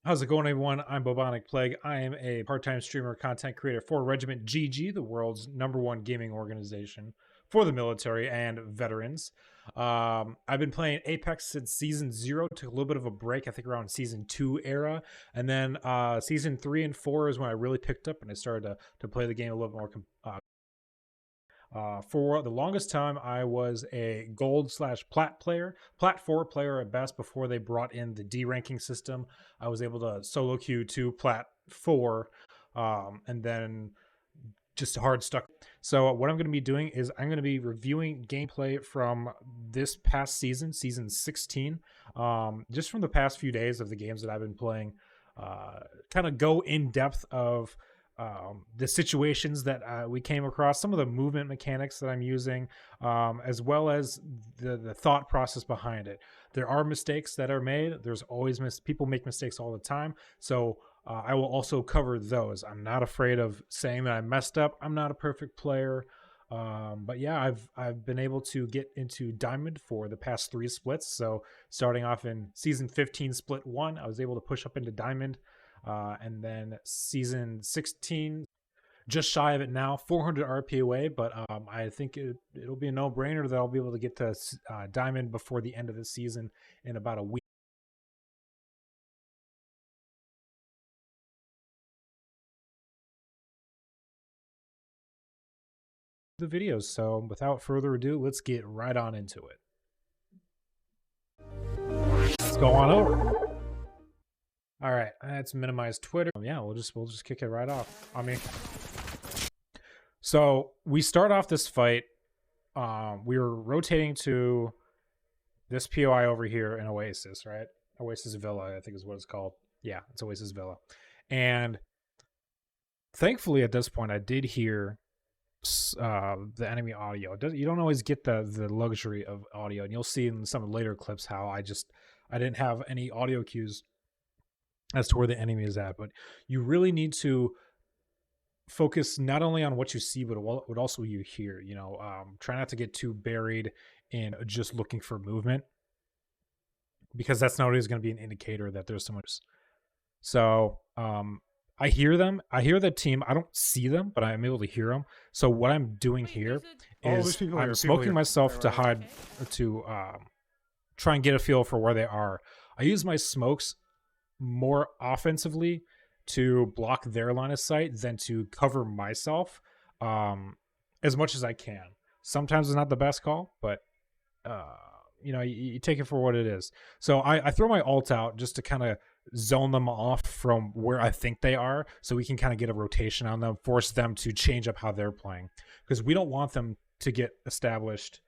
How's it going, everyone? I'm Bobonic Plague. I am a part-time streamer, content creator for Regiment GG, the world's #1 gaming organization for the military and veterans. I've been playing Apex since Season 0, took a little bit of a break, I think around Season 2 era, and then Season 3 and 4 is when I really picked up and I started to play the game a little bit more. For the longest time, I was a gold/plat player, plat 4 player at best before they brought in the D ranking system. I was able to solo queue to plat 4 and then just hard stuck. So what I'm going to be doing is I'm going to be reviewing gameplay from this past season, Season 16, just from the past few days of the games that I've been playing, kind of go in depth of the situations that we came across, some of the movement mechanics that I'm using, as well as the thought process behind it. There are mistakes that are made. There's always people make mistakes all the time. So I will also cover those. I'm not afraid of saying that I messed up. I'm not a perfect player. But yeah, I've been able to get into Diamond for the past 3 splits. So starting off in Season 15 Split 1, I was able to push up into Diamond. And then Season 16, just shy of it now, 400 RP away, but I think it'll be a no-brainer that I'll be able to get to Diamond before the end of the season in about a week. The videos, so without further ado, let's get right on into it. Let's go on over. All right, let's minimize Twitter. Yeah, we'll just kick it right off. So we start off this fight. We were rotating to this POI over here in Oasis, right? Oasis Villa, I think is what it's called. Yeah, it's Oasis Villa. And thankfully, at this point, I did hear the enemy audio. You don't always get the luxury of audio, and you'll see in some later clips how I didn't have any audio cues as to where the enemy is at. But you really need to focus not only on what you see, but what also you hear. You know, try not to get too buried in just looking for movement, because that's not always going to be an indicator that there's someone. So I hear them. I hear the team. I don't see them, but I'm able to hear them. So what I'm doing here is I'm smoking myself to hide, to try and get a feel for where they are. I use my smokes more offensively to block their line of sight than to cover myself as much as I can. Sometimes it's not the best call, but you know, you take it for what it is. So I throw my ult out just to kind of zone them off from where I think they are, so we can kind of get a rotation on them, force them to change up how they're playing, because we don't want them to get established.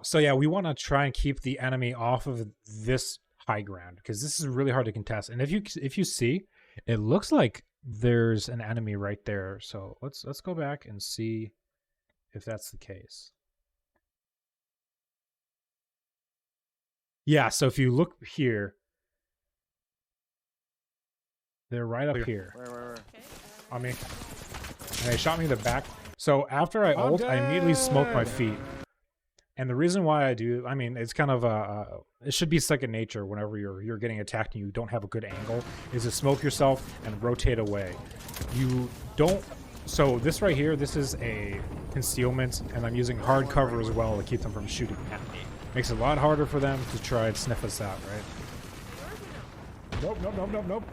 So yeah, we want to try and keep the enemy off of this high ground, because this is really hard to contest. And if you see, it looks like there's an enemy right there. So let's go back and see if that's the case. Yeah, so if you look here, they're right up here. Where? On me. And they shot me in the back. So after I ult, I immediately smoke my feet. And the reason why I do, I mean, it's kind of it should be second nature whenever you're getting attacked and you don't have a good angle, is to smoke yourself and rotate away. You don't. So this right here, this is a concealment, and I'm using hard cover as well to keep them from shooting at me. Makes it a lot harder for them to try and sniff us out, right? Nope.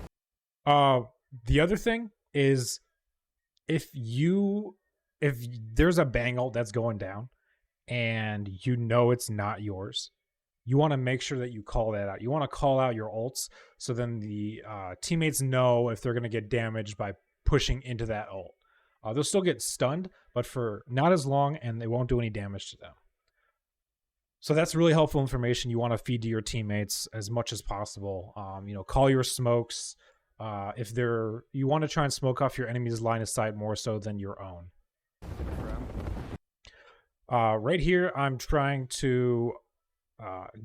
The other thing is, if there's a bang ult that's going down, and you know it's not yours, you want to make sure that you call that out. You want to call out your ults, so then the teammates know if they're going to get damaged by pushing into that ult. They'll still get stunned, but for not as long, and they won't do any damage to them. So that's really helpful information you want to feed to your teammates as much as possible. You know, call your smokes. If you want to try and smoke off your enemy's line of sight more so than your own. Right here, I'm trying to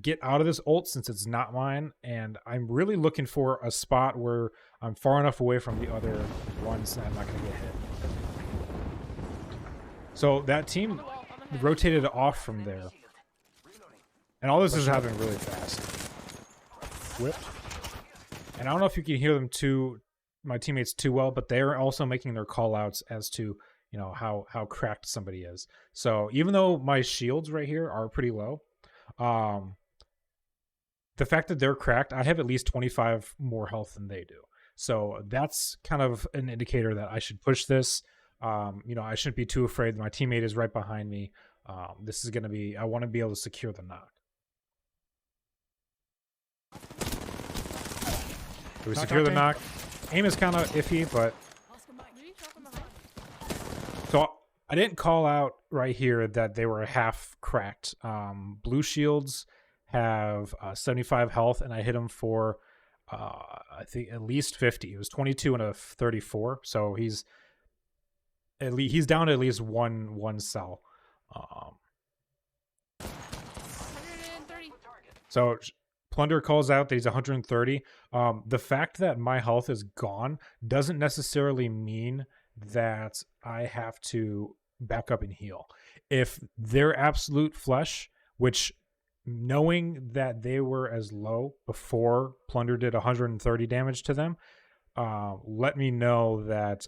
get out of this ult since it's not mine, and I'm really looking for a spot where I'm far enough away from the other ones that I'm not going to get hit. So that team rotated off from there. And all this is happening really fast. Whip. And I don't know if you can hear them my teammates too well, but they're also making their call outs as to, you know, how cracked somebody is. So even though my shields right here are pretty low, the fact that they're cracked, I have at least 25 more health than they do. So that's kind of an indicator that I should push this. You know, I shouldn't be too afraid. My teammate is right behind me. This is going to be, I want to be able to secure the knock. Do we secure the knock? Aim is kind of iffy, but... So I didn't call out right here that they were half cracked. Blue shields have 75 health, and I hit him for, I think, at least 50. It was 22 and a 34, so he's down to at least one cell. 130. So Plunder calls out that he's 130. The fact that my health is gone doesn't necessarily mean that I have to back up and heal. If they're absolute flesh, which knowing that they were as low before Plunder did 130 damage to them, let me know that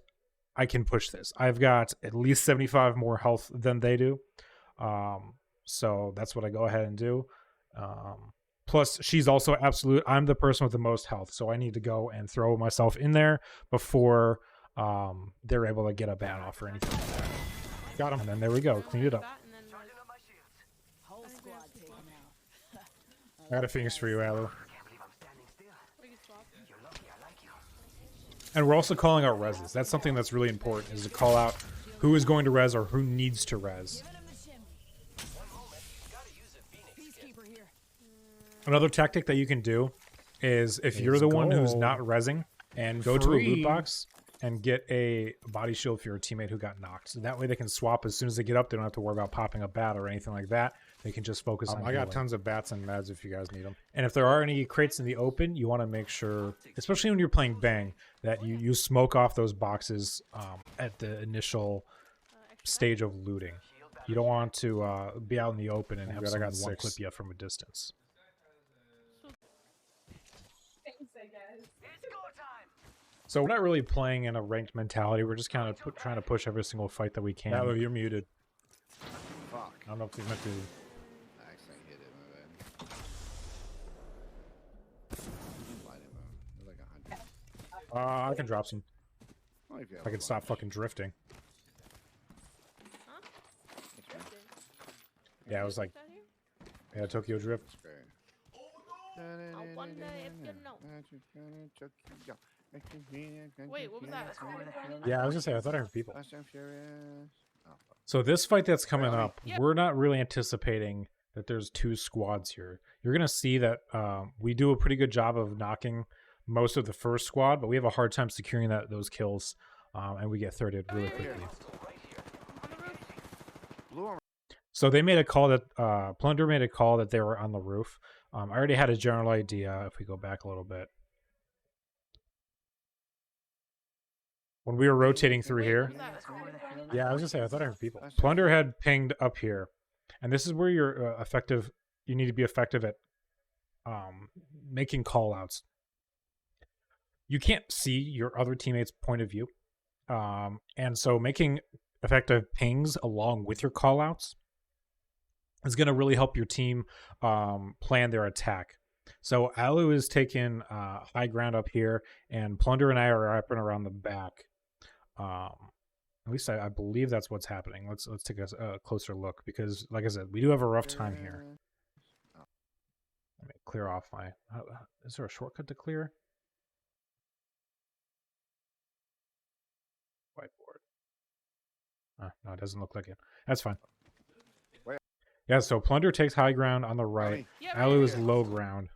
I can push this. I've got at least 75 more health than they do. So that's what I go ahead and do. Plus, she's also absolute. I'm the person with the most health, so I need to go and throw myself in there before they're able to get a ban off or anything like that. Got him. And then there we go. Cleaned it up. I got a Phoenix for you, Alu. And we're also calling out reses. That's something that's really important, is to call out who is going to res or who needs to res. Another tactic that you can do is if you're the one who's not resing, and go to a loot box and get a body shield for your teammate who got knocked. So that way they can swap as soon as they get up. They don't have to worry about popping a bat or anything like that. They can just focus on I got tons of bats and meds if you guys need them. And if there are any crates in the open, you want to make sure, especially when you're playing Bang, that you smoke off those boxes at the initial stage of looting. You don't want to be out in the open and have someone one clip you from a distance. So we're not really playing in a ranked mentality. We're just kind of trying to push every single fight that we can. Hello, you're muted. Fuck. I don't know if you meant to. I accidentally hit it, my bad. Light him up. There's like 100. I can drop some. Well, if you have I can a stop bunch. fucking drifting. Huh? That's right. Yeah, it was like, yeah, Tokyo Drift. That's great. I wonder if you know. Wait, what was that? Yeah, I was gonna say, I thought I heard people. Fast and Furious. Oh, fuck. So this fight that's coming Really? up, Yep. we're not really anticipating that there's two squads here. You're gonna see that we do a pretty good job of knocking most of the first squad, but we have a hard time securing those kills, and we get thirded really quickly. On the roof. Blue armor. So they made a call that Plunder made a call that they were on the roof. I already had a general idea. If we go back a little bit, when we were rotating through Wait, here, what was that? yeah, I was gonna say I thought I heard people. Plunder had pinged up here, and this is where you're effective. You need to be effective at making call outs. You can't see your other teammates' point of view, and so making effective pings along with your call outs is going to really help your team plan their attack. So Alu is taking high ground up here, and Plunder and I are wrapping around the back. At least I believe that's what's happening. Let's take a closer look, because, like I said, we do have a rough time here. Let me clear off my... is there a shortcut to clear? Whiteboard. No, it doesn't look like it. That's fine. Yeah, so Plunder takes high ground on the right. Yep. Alu is low ground.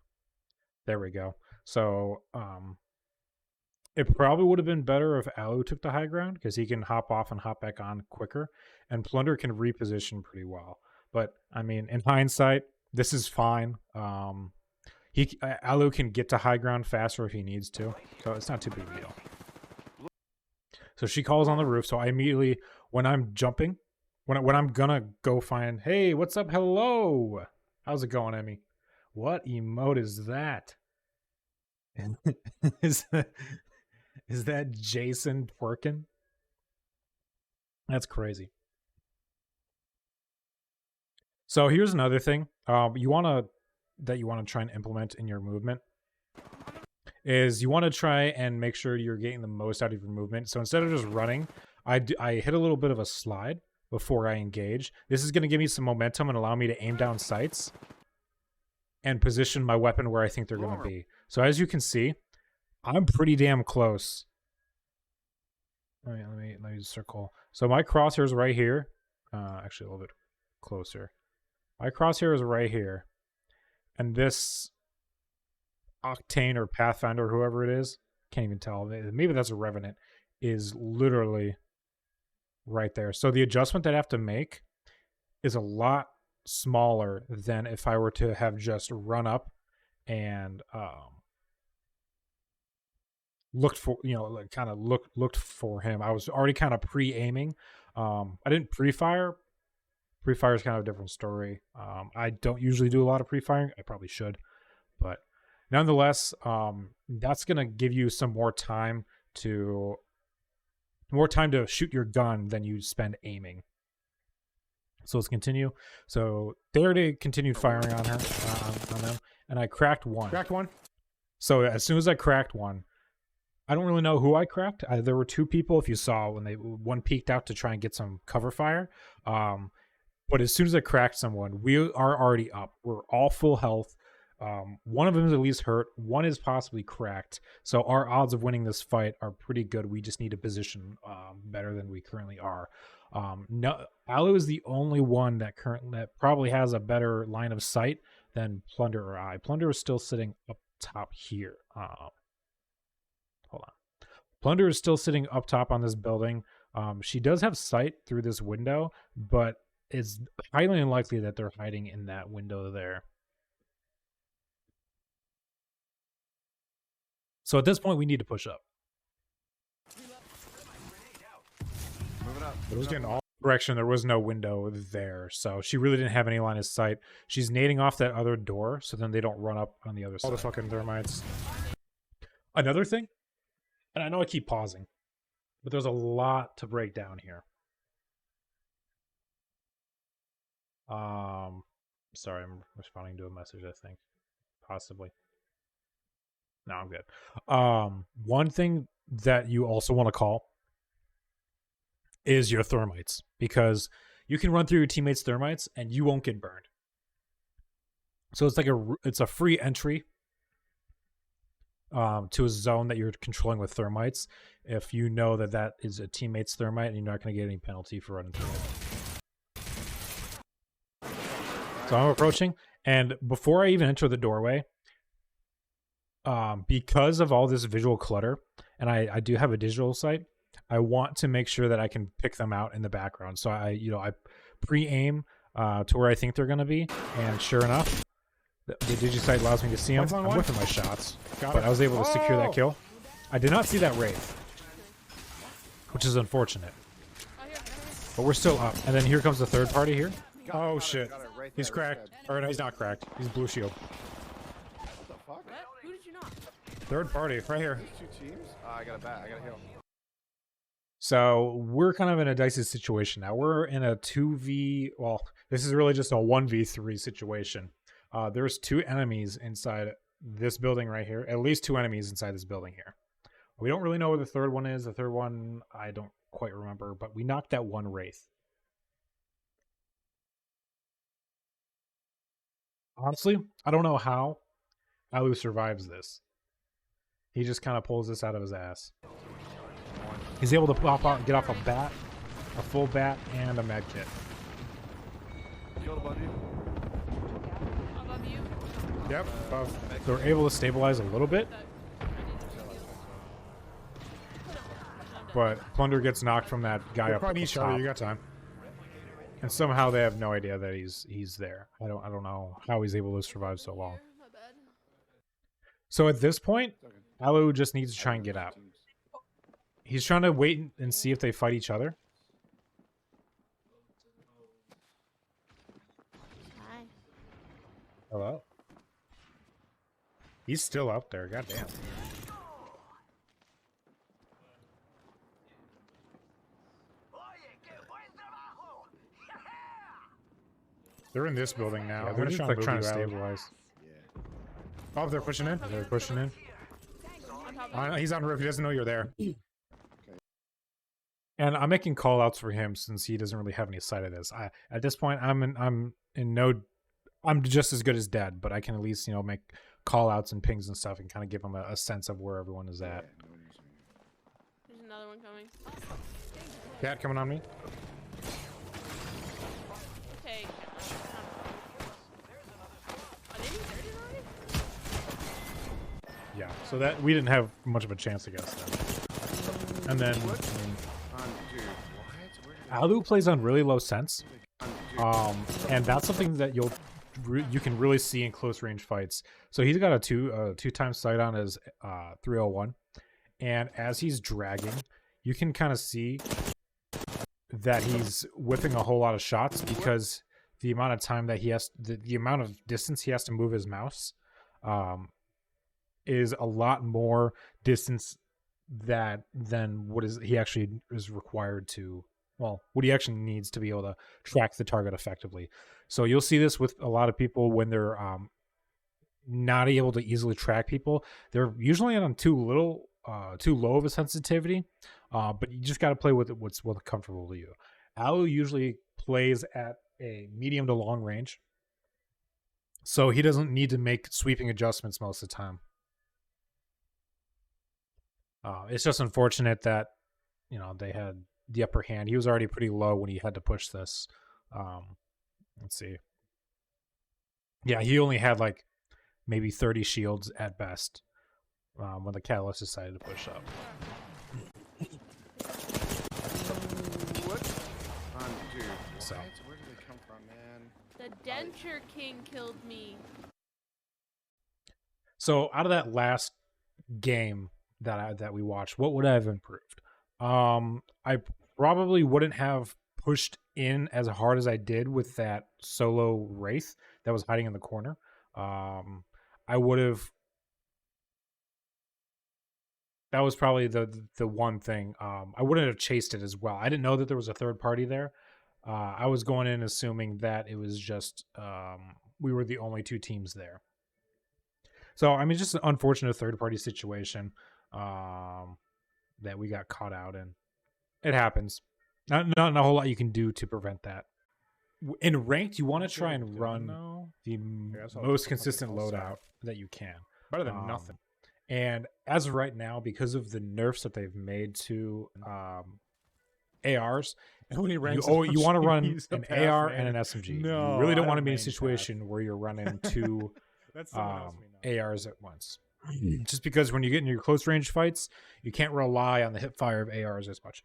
There we go. So it probably would have been better if Alu took the high ground, because he can hop off and hop back on quicker, and Plunder can reposition pretty well. But I mean, in hindsight, this is fine. Alu can get to high ground faster if he needs to, so it's not too big a deal. So she calls on the roof. So I immediately, when I'm jumping, when I'm gonna go find, hey, what's up? Hello, how's it going, Emmy? What emote is that? is that, is that Jason twerking? That's crazy. So here's another thing. You wanna try and implement in your movement is you want to try and make sure you're getting the most out of your movement. So instead of just running, I hit a little bit of a slide before I engage. This is going to give me some momentum and allow me to aim down sights and position my weapon where I think they're going to be. So as you can see, I'm pretty damn close. Let me circle. So my crosshair is right here. Actually, a little bit closer. My crosshair is right here, and this Octane or Pathfinder, or whoever it is, can't even tell. Maybe that's a Revenant, is literally right there. So the adjustment that I have to make is a lot smaller than if I were to have just run up and looked for, like kind of looked for him. I was already kind of pre-aiming. I didn't pre-fire. Pre-fire is kind of a different story. I don't usually do a lot of pre-firing. I probably should, but nonetheless, that's gonna give you some more time to shoot your gun than you spend aiming. So let's continue. So they already continued firing on her, on them, and I cracked one. Cracked one. So as soon as I cracked one, I don't really know who I cracked. There were two people, if you saw, when one peeked out to try and get some cover fire. But as soon as I cracked someone, we are already up. We're all full health. One of them is at least hurt. One is possibly cracked. So our odds of winning this fight are pretty good. We just need to position better than we currently are. No, Alu is the only one that probably has a better line of sight than Plunder or I. Plunder is still sitting up top here. Hold on. Plunder is still sitting up top on this building. She does have sight through this window, but it's highly unlikely that they're hiding in that window there. So at this point, we need to push up. Moving up. It was getting all. Direction, there was no window there, so she really didn't have any line of sight. She's nading off that other door, so then they don't run up on the other side. All the fucking thermites. Another thing, and I know I keep pausing, but there's a lot to break down here. Sorry, I'm responding to a message, I think. Possibly. No, I'm good. One thing that you also want to call is your thermites, because you can run through your teammates' thermites and you won't get burned. So it's like it's a free entry to a zone that you're controlling with thermites if you know that is a teammate's thermite and you're not going to get any penalty for running through it. So I'm approaching, and before I even enter the doorway, because of all this visual clutter, and I do have a digital sight, I want to make sure that I can pick them out in the background. So I pre-aim to where I think they're going to be, and sure enough, the DigiSight allows me to see them. I'm whipping my shots, but I was able to secure that kill. I did not see that Wraith, which is unfortunate. But we're still up. And then here comes the third party here. Oh shit. He's cracked. Or no, he's not cracked. He's blue shield. What the fuck? What? Who did you knock? Third party, right here. There's two teams? I got a bat. I got a heal. So we're kind of in a dicey situation now. We're in a 2v... Well, this is really just a 1v3 situation. There's two enemies inside this building right here. At least two enemies inside this building here. We don't really know where the third one is. The third one, I don't quite remember. But we knocked that one Wraith. Honestly, I don't know how Alu survives this. He just kind of pulls this out of his ass. He's able to pop out and get off a bat, a full bat, and a med kit. Killed above you. Above you? Yep. Above. So we're able to stabilize a little bit, but Plunder gets knocked from that guy up Probably at each the other. top. You got time. And somehow they have no idea that he's there. I don't know how he's able to survive so long. My bad. So at this point, Alu just needs to try and get out. Teams. He's trying to wait and see if they fight each other. Hi. Hello? He's still out there. Goddamn. They're in this building now. Yeah, I'm they're gonna just try like and trying move to you out. stabilize. Yeah. Oh, they're pushing in. They're pushing in. On top of He's on roof. He doesn't know you're there. And I'm making call outs for him since he doesn't really have any sight of this. At this point I'm just as good as dead, but I can at least, you know, make call outs and pings and stuff and kind of give him a sense of where everyone is at. Yeah, no one's doing it. There's another one coming. Cat coming on me. Okay. Are they deserted already? Yeah. So that we didn't have much of a chance against them. And then Dude, what? Where did Alu plays on really low sense. I... And that's something that you can really see in close range fights. So he's got a two times sight on his 301, and as he's dragging, you can kind of see that he's whipping a whole lot of shots because the amount of time that he has, the amount of distance he has to move his mouse, is a lot more distance than what he actually is required to. Well, what he actually needs to be able to track the target effectively. So you'll see this with a lot of people when they're not able to easily track people. They're usually on too low of a sensitivity, but you just got to play with it what's comfortable to you. Alu usually plays at a medium to long range, so he doesn't need to make sweeping adjustments most of the time. It's just unfortunate that, you know, they had the upper hand. He was already pretty low when he had to push this. Let's see. Yeah, he only had like maybe 30 shields at best when the Catalyst decided to push up. What? Dude, So. what? Where did they come from, man? The Denture King killed me. So out of that last game that we watched, what would I have improved? I probably wouldn't have pushed in as hard as I did with that solo Wraith that was hiding in the corner. I would have. That was probably the one thing. I wouldn't have chased it as well. I didn't know that there was a third party there. I was going in assuming that it was just we were the only two teams there. So I mean, just an unfortunate third party situation that we got caught out in. It happens. Not a whole lot you can do to prevent that. In ranked, you want to try and run the most consistent loadout that you can. Better than nothing. And as of right now, because of the nerfs that they've made to ARs, you want to run an AR and an SMG. No, you really don't I want to don't be in a main situation where you're running two That's someone else we know. ARs at once. Just because when you get in your close range fights, you can't rely on the hip fire of ARs as much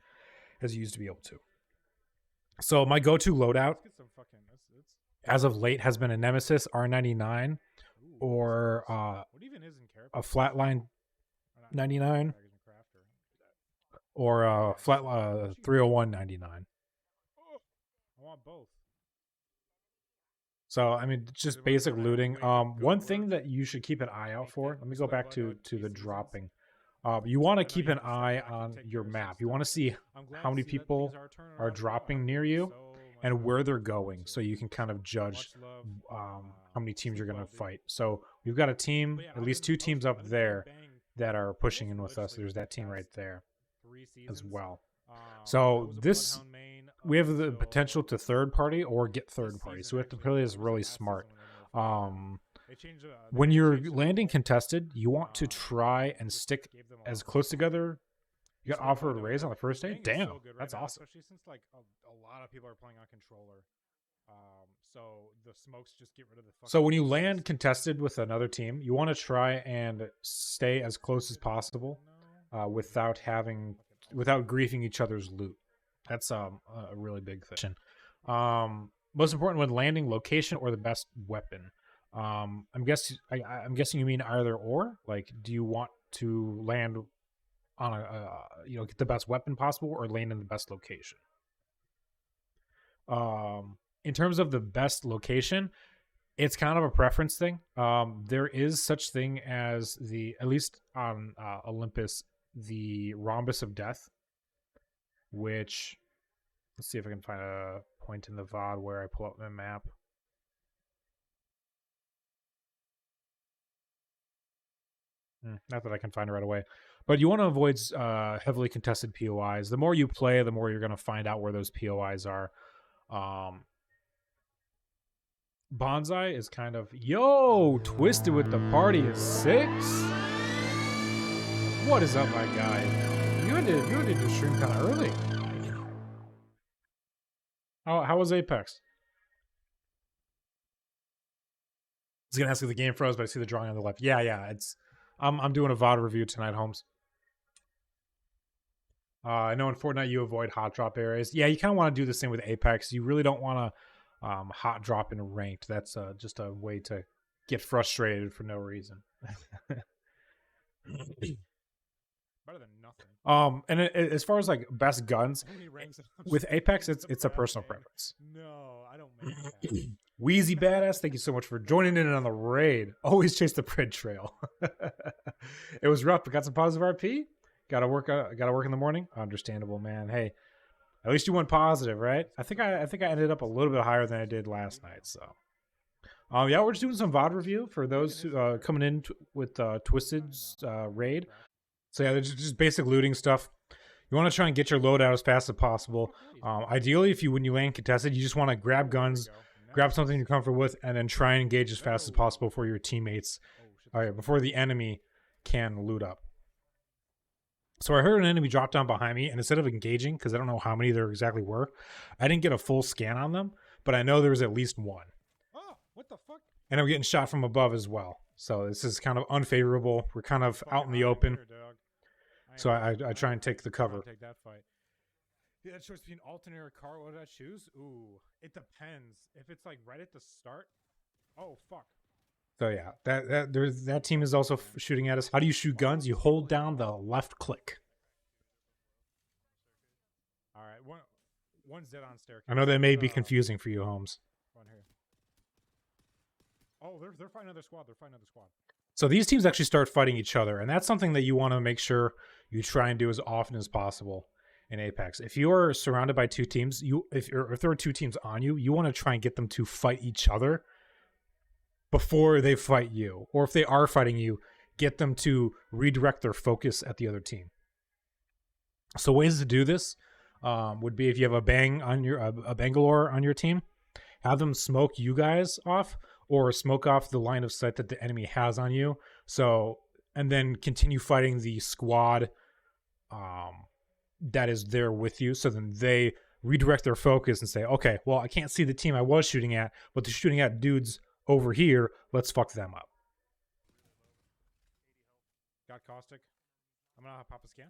as you used to be able to. So my go-to loadout as of late has been a Nemesis R99 or a Flatline 99 or a flat 301 99. I want both. So I mean, just basic looting. One thing that you should keep an eye out for. Let me go back to the dropping. You want to keep an eye on your map. You want to see how many people are dropping near you and where they're going, so you can kind of judge how many teams you're going to fight. So we've got a team, at least two teams up there that are pushing in with us. There's that team right there as well. So this, we have the potential to third party or get third party. So we have to play this really smart. When you're landing contested, you want to try and stick as close together. You got offered a raise on the first day? Damn, that's awesome. Especially since like a lot of people are playing on controller. So the smokes just get rid of the So when you land contested with another team, you want to try and stay as close as possible without griefing each other's loot. That's a really big thing. Most important when landing, location or the best weapon. I'm guessing you mean either or. Like, do you want to land on get the best weapon possible or land in the best location? In terms of the best location, It's kind of a preference thing. There is such thing as at least on Olympus, the rhombus of death, which, let's see if I can find a point in the VOD where I pull up the map. Not that I can find it right away. But you want to avoid heavily contested POIs. The more you play, the more you're going to find out where those POIs are. Bonsai is kind of, yo, Twisted with the party is 6. What is up, my guy? You ended your stream kind of early. How was Apex? I was gonna ask if the game froze, but I see the drawing on the left. Yeah. It's I'm doing a VOD review tonight, Holmes. I know in Fortnite you avoid hot drop areas. Yeah, you kind of want to do the same with Apex. You really don't want to hot drop in ranked. That's just a way to get frustrated for no reason. Better than nothing. And as far as like best guns, with Apex, it's a personal preference. No, I don't make that. Wheezy Badass, thank you so much for joining in on the raid. Always chase the pred trail. It was rough, but got some positive RP. Gotta work in the morning. Understandable, man. Hey, at least you went positive, right? I think I ended up a little bit higher than I did last night. So, yeah, we're just doing some VOD review for those who, coming in with Twisted's raid. So yeah, there's just basic looting stuff. You want to try and get your load out as fast as possible. Ideally, when you land contested, you just want to grab guns, grab something you're comfortable with, and then try and engage as fast as possible for your teammates. Before the enemy can loot up. So I heard an enemy drop down behind me, and instead of engaging, because I don't know how many there exactly were, I didn't get a full scan on them, but I know there was at least one. Oh, what the fuck? And I'm getting shot from above as well. So this is kind of unfavorable. We're kind of out in the open. So I try and take the cover. Take that fight. Yeah, that choice between alternator or car, what did I choose? Ooh, it depends. If it's like right at the start. Oh fuck. So yeah, that team is also shooting at us. How do you shoot guns? You hold down the left click. All right, one's dead on staircase. I know that may be confusing for you, Holmes. One here. Oh, they're fighting another squad. So these teams actually start fighting each other, and that's something that you want to make sure you try and do as often as possible in Apex. If you are surrounded by two teams, if there are two teams on you, you want to try and get them to fight each other before they fight you. Or if they are fighting you, get them to redirect their focus at the other team. So ways to do this would be if you have a Bangalore on your team, have them smoke you guys off, or smoke off the line of sight that the enemy has on you. So, and then continue fighting the squad that is there with you. So then they redirect their focus and say, okay, well, I can't see the team I was shooting at, but they're shooting at dudes over here. Let's fuck them up. Got caustic. I'm gonna pop a scan.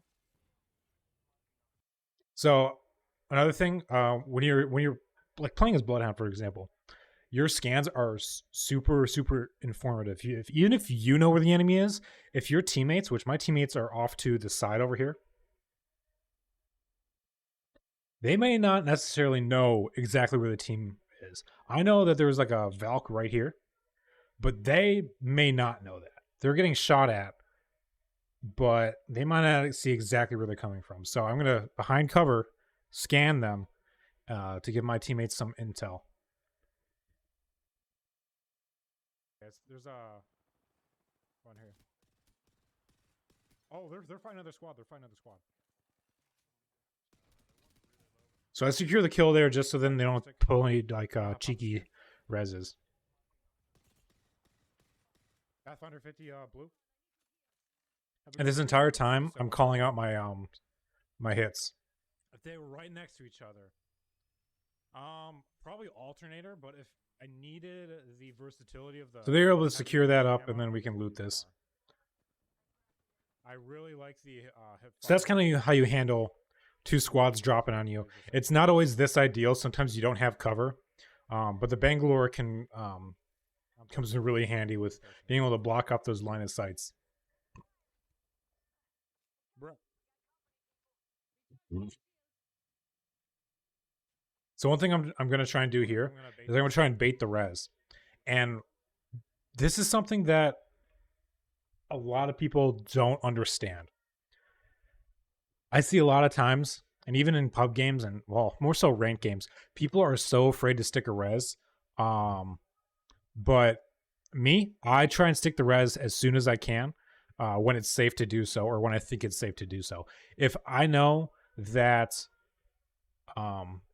So another thing, when you're like playing as Bloodhound, for example, your scans are super informative. Even if you know where the enemy is, if your teammates, which my teammates are off to the side over here, they may not necessarily know exactly where the team is. I know that there's like a Valk right here, but they may not know that. They're getting shot at, but they might not see exactly where they're coming from. So I'm going to, behind cover, scan them to give my teammates some intel. There's one here. Oh, they're fighting another squad. So I secure the kill there just so then they don't pull any like cheeky reses. Pathfinder 50 blue. And this entire time I'm calling out my my hits. If they were right next to each other. Probably alternator, but if I needed the versatility of the... So they're able to secure that up, and then we can loot this. I really like the... so that's kind of how you handle two squads dropping on you. It's not always this ideal. Sometimes you don't have cover. But the Bangalore can comes in really handy with being able to block up those line of sights. So one thing I'm going to try and do here is I'm going to try and bait the res. And this is something that a lot of people don't understand. I see a lot of times, and even in pub games and, well, more so ranked games, people are so afraid to stick a res. But me, I try and stick the res as soon as I can when it's safe to do so, or when I think it's safe to do so. If I know that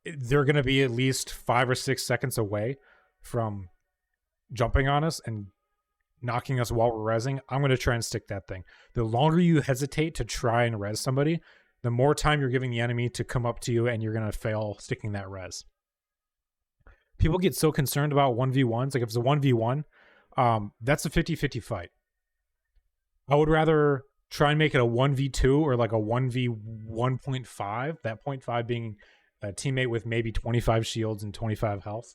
they're going to be at least 5 or 6 seconds away from jumping on us and knocking us while we're rezzing, I'm going to try and stick that thing. The longer you hesitate to try and res somebody, the more time you're giving the enemy to come up to you, and you're going to fail sticking that res. People get so concerned about 1v1s. Like if it's a 1v1, that's a 50-50 fight. I would rather try and make it a 1v2 or like a 1v1.5, that 0.5 being a teammate with maybe 25 shields and 25 health,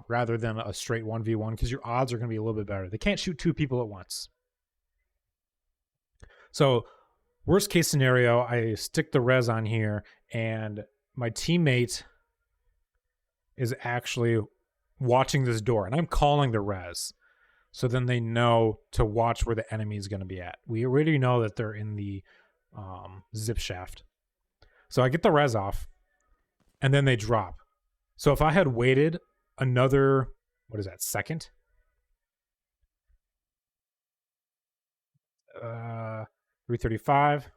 rather than a straight 1v1, because your odds are going to be a little bit better. They can't shoot 2 people at once. So worst case scenario, I stick the res on here, and my teammate is actually watching this door, and I'm calling the res. So then they know to watch where the enemy is going to be at. We already know that they're in the zip shaft. So I get the res off, and then they drop. So if I had waited another, what is that, second? 335,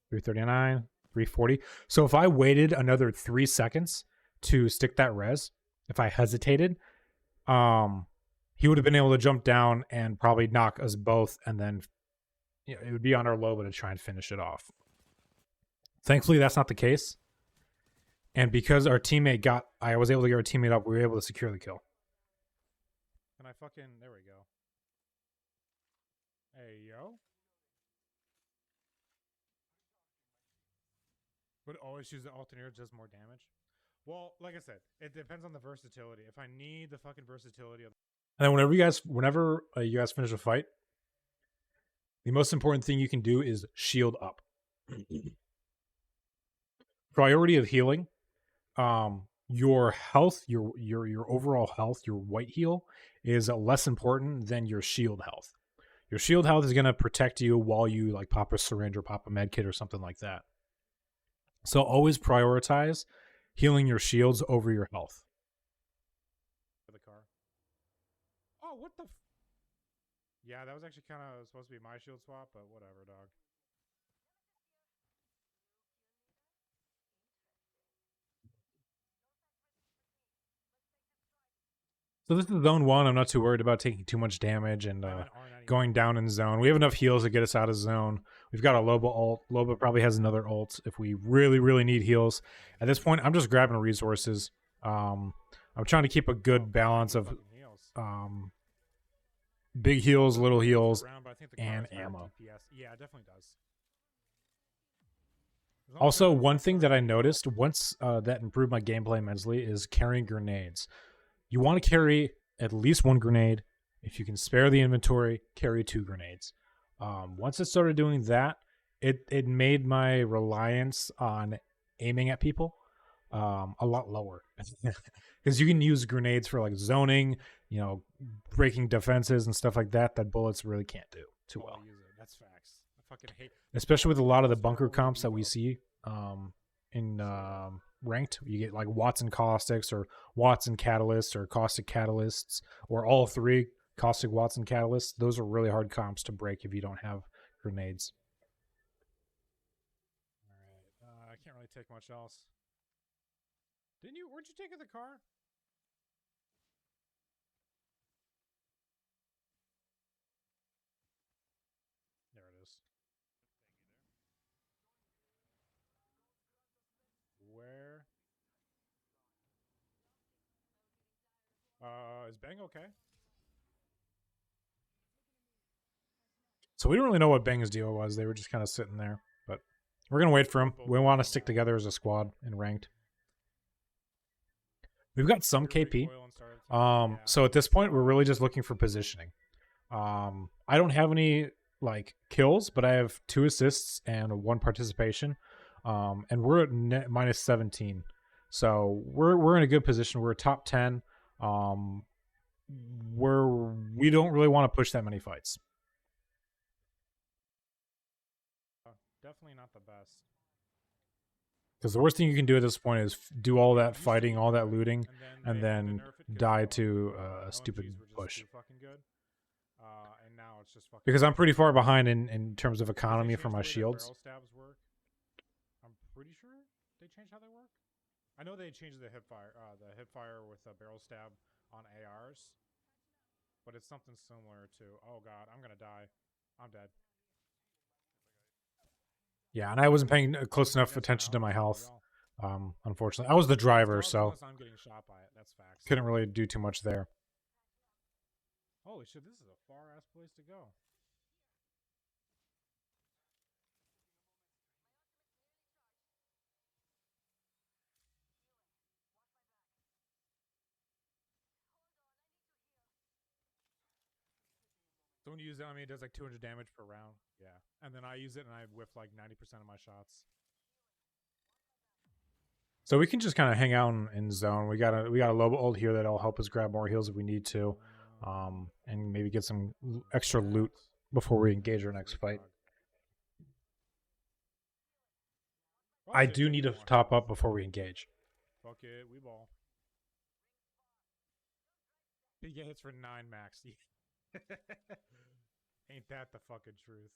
339, 340. So if I waited another 3 seconds to stick that res, if I hesitated, he would have been able to jump down and probably knock us both, and then it would be on our Loba to try and finish it off. Thankfully, that's not the case. And because our teammate I was able to get our teammate up, we were able to secure the kill. Can I fucking, there we go. Hey, yo. Would always use the alternator, does more damage. Well, like I said, it depends on the versatility. If I need the fucking versatility of... And then whenever you guys finish a fight, the most important thing you can do is shield up. Priority of healing, your health, your overall health, your white heal is less important than your shield health. Your shield health is going to protect you while you like pop a syringe or pop a med kit or something like that. So always prioritize healing your shields over your health. For the car. Oh, what the? Yeah, that was actually kind of supposed to be my shield swap, but whatever, dog. So this is zone 1. I'm not too worried about taking too much damage and going down in zone. We have enough heals to get us out of zone. We've got a Loba ult. Loba probably has another ult if we really, really need heals. At this point, I'm just grabbing resources. I'm trying to keep a good balance of big heals, little heals, and ammo. Yeah, it definitely does. Also, one thing that I noticed once that improved my gameplay immensely is carrying grenades. You want to carry at least 1 grenade. If you can spare the inventory, carry 2 grenades. Once it started doing that, it made my reliance on aiming at people a lot lower. Because you can use grenades for like zoning, breaking defenses and stuff like that bullets really can't do too well. That's facts. I fucking hate. Especially with a lot of the bunker comps that we see in ranked. You get like Watson Caustics or Watson Catalysts or Caustic Catalysts or all 3 Caustic Watson Catalysts. Those are really hard comps to break if you don't have grenades. Alright, I can't really take much else. Where'd you take the car? There it is. Where? Is Bang okay? So we don't really know what Bang's deal was. They were just kind of sitting there. But we're going to wait for him. We want to stick together as a squad in ranked. We've got some KP. So at this point, we're really just looking for positioning. I don't have any like kills, but I have 2 assists and 1 participation. And we're at -17. So we're in a good position. We're top 10. We don't really want to push that many fights. Definitely not the best. Because the worst thing you can do at this point is do all that fighting, all that looting, and they had to then nerf it 'cause die the to a LMGs stupid were just push. too fucking good. And now it's just fucking. Because I'm pretty far behind in terms of Did they economy change for the my way that shields. barrel stabs work? I'm pretty sure they changed how they work. I know they changed the hipfire with a barrel stab on ARs, but it's something similar to. Oh god, I'm gonna die. I'm dead. Yeah, and I wasn't paying close enough attention to my health. Unfortunately, I was the driver, so Unless I'm getting shot by it, that's facts. couldn't really do too much there. Holy shit, this is a far ass place to go. So when you use it on me, it does like 200 damage per round. Yeah. And then I use it and I whiff like 90% of my shots. So we can just kind of hang out in zone. We got a low ult here that'll help us grab more heals if we need to, and maybe get some extra loot before we engage our next fight. I do need to top up before we engage. Fuck it, we ball. Big hits for 9 max. Ain't that the fucking truth?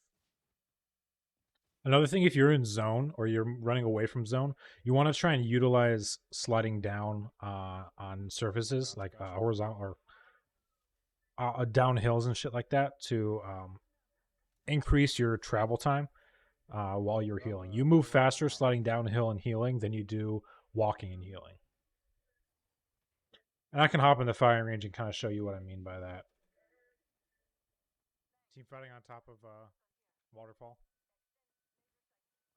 Another thing, if you're in zone or you're running away from zone, you want to try and utilize sliding down on surfaces like horizontal or down hills and shit like that to increase your travel time while you're healing. You move faster sliding downhill and healing than you do walking and healing. And I can hop in the firing range and kind of show you what I mean by that. Team fighting on top of waterfall.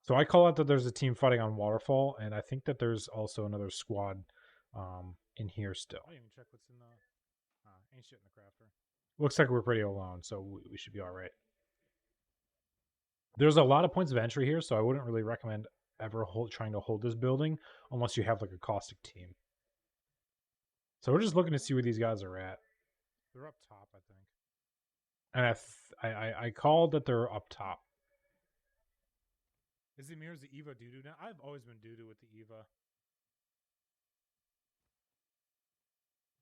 So I call out that there's a team fighting on waterfall, and I think that there's also another squad in here still. I didn't even check what's in the. Ain't shit in the crafter. Looks like we're pretty alone, so we should be all right. There's a lot of points of entry here, so I wouldn't really recommend ever trying to hold this building unless you have like a caustic team. So we're just looking to see where these guys are at. They're up top, I think. And I called that they're up top. Is it mirrors the Eva doo-doo now? I've always been doo-doo with the Eva.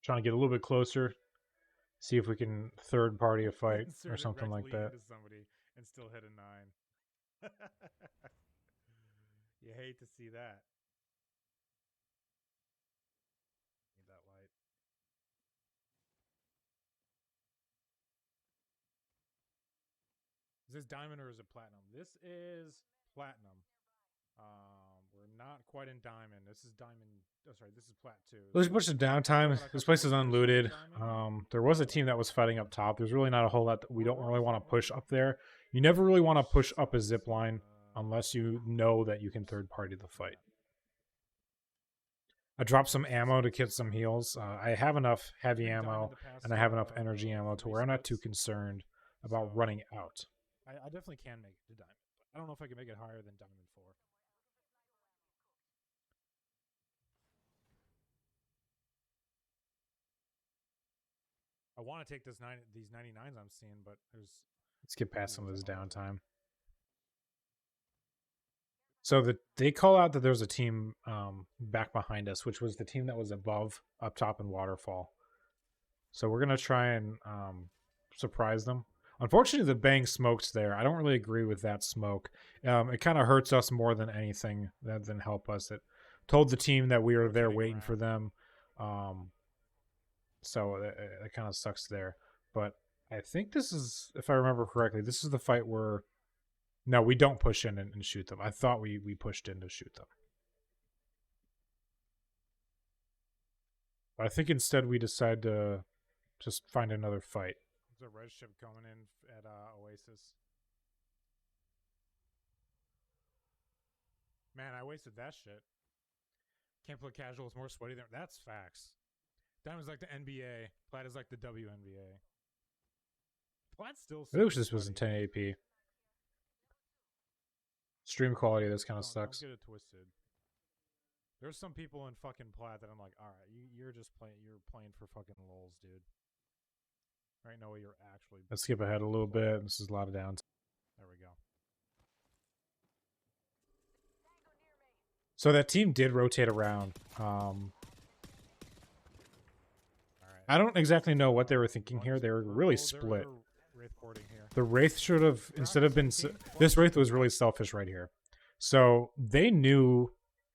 Trying to get a little bit closer. See if we can third party a fight or something like that. Into somebody and still hit a 9. You hate to see that. Need that light. Is this diamond or is it platinum? This is platinum. We're not quite in diamond. This is diamond. Oh, sorry, this is plat 2. Let's push the downtime. This place is unlooted. There was a team that was fighting up top. There's really not a whole lot that we don't really want to push up there. You never really want to push up a zip line unless you know that you can third party the fight. I dropped some ammo to get some heals. I have enough heavy ammo and I have enough energy ammo to where I'm not too concerned about running out. I definitely can make it to diamond, but I don't know if I can make it higher than diamond 4. I want to take these 99s I'm seeing, but there's. Let's get past some of this downtime. So they call out that there's a team back behind us, which was the team that was above, up top in waterfall. So we're gonna try and surprise them. Unfortunately, the bang smoke's there. I don't really agree with that smoke. It kind of hurts us more than anything than help us. It told the team that we were there waiting for them. So it kind of sucks there. But I think this is, if I remember correctly, this is the fight where... No, we don't push in and shoot them. I thought we pushed in to shoot them. But I think instead we decide to just find another fight. There's a red ship coming in at Oasis. Man, I wasted that shit. Can't play casual. It's more sweaty than... That's facts. Diamond's like the NBA. Plat is like the WNBA. Plat's still... I wish this was in 1080p. Stream quality, this kind of sucks. Don't get it twisted. There's some people in fucking plat that I'm like, all right, you're just playing. You're playing for fucking lols, dude. Right? No way you're actually. Let's skip ahead a little bit. This is a lot of downs. There we go. So that team did rotate around. All right. I don't exactly know what they were thinking here. They were really split. The Wraith should have, instead of been... This Wraith was really selfish right here. So they knew...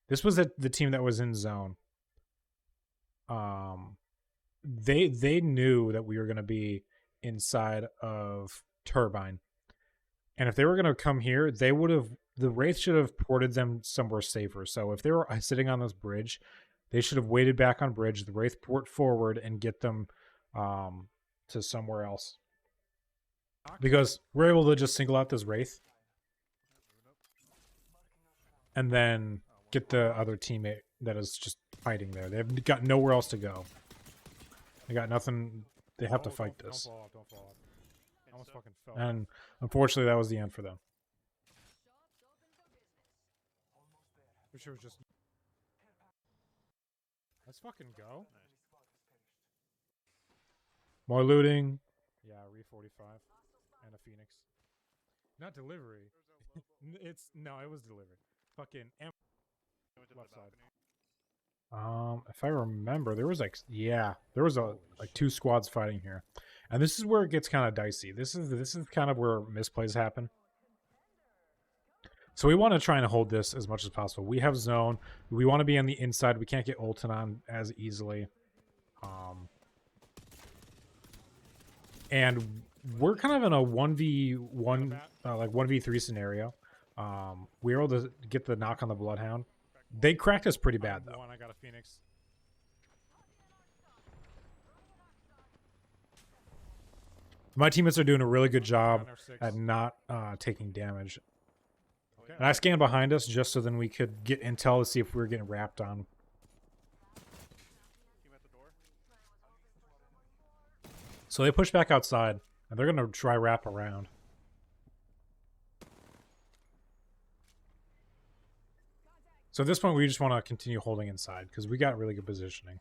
This was the team that was in zone. They knew that we were going to be inside of Turbine. And if they were going to come here, they would have... The Wraith should have ported them somewhere safer. So if they were sitting on this bridge, they should have waited back on bridge, the Wraith port forward, and get them to somewhere else. Because we're able to just single out this Wraith. And then get the other teammate that is just fighting there. They've got nowhere else to go. They got nothing. They have to fight this. Don't fall off. I almost fucking fell. And unfortunately, that was the end for them. Wish it was just... Let's fucking go. More looting. Yeah, Re-45 and a Phoenix. Not delivery. It was delivery. Fucking left side. If I remember, there was there was like 2 squads fighting here, and this is where it gets kind of dicey. This is kind of where misplays happen. So we want to try and hold this as much as possible. We have zone. We want to be on the inside. We can't get ulted on as easily. And we're kind of in a 1v1, like 1v3 scenario. We were able to get the knock on the Bloodhound. They cracked us pretty bad, though. I got a Phoenix. My teammates are doing a really good job at not taking damage. Okay. And I scanned behind us just so then we could get intel to see if we were getting wrapped on. So they push back outside, and they're going to try wrap around. So at this point, we just want to continue holding inside, because we got really good positioning.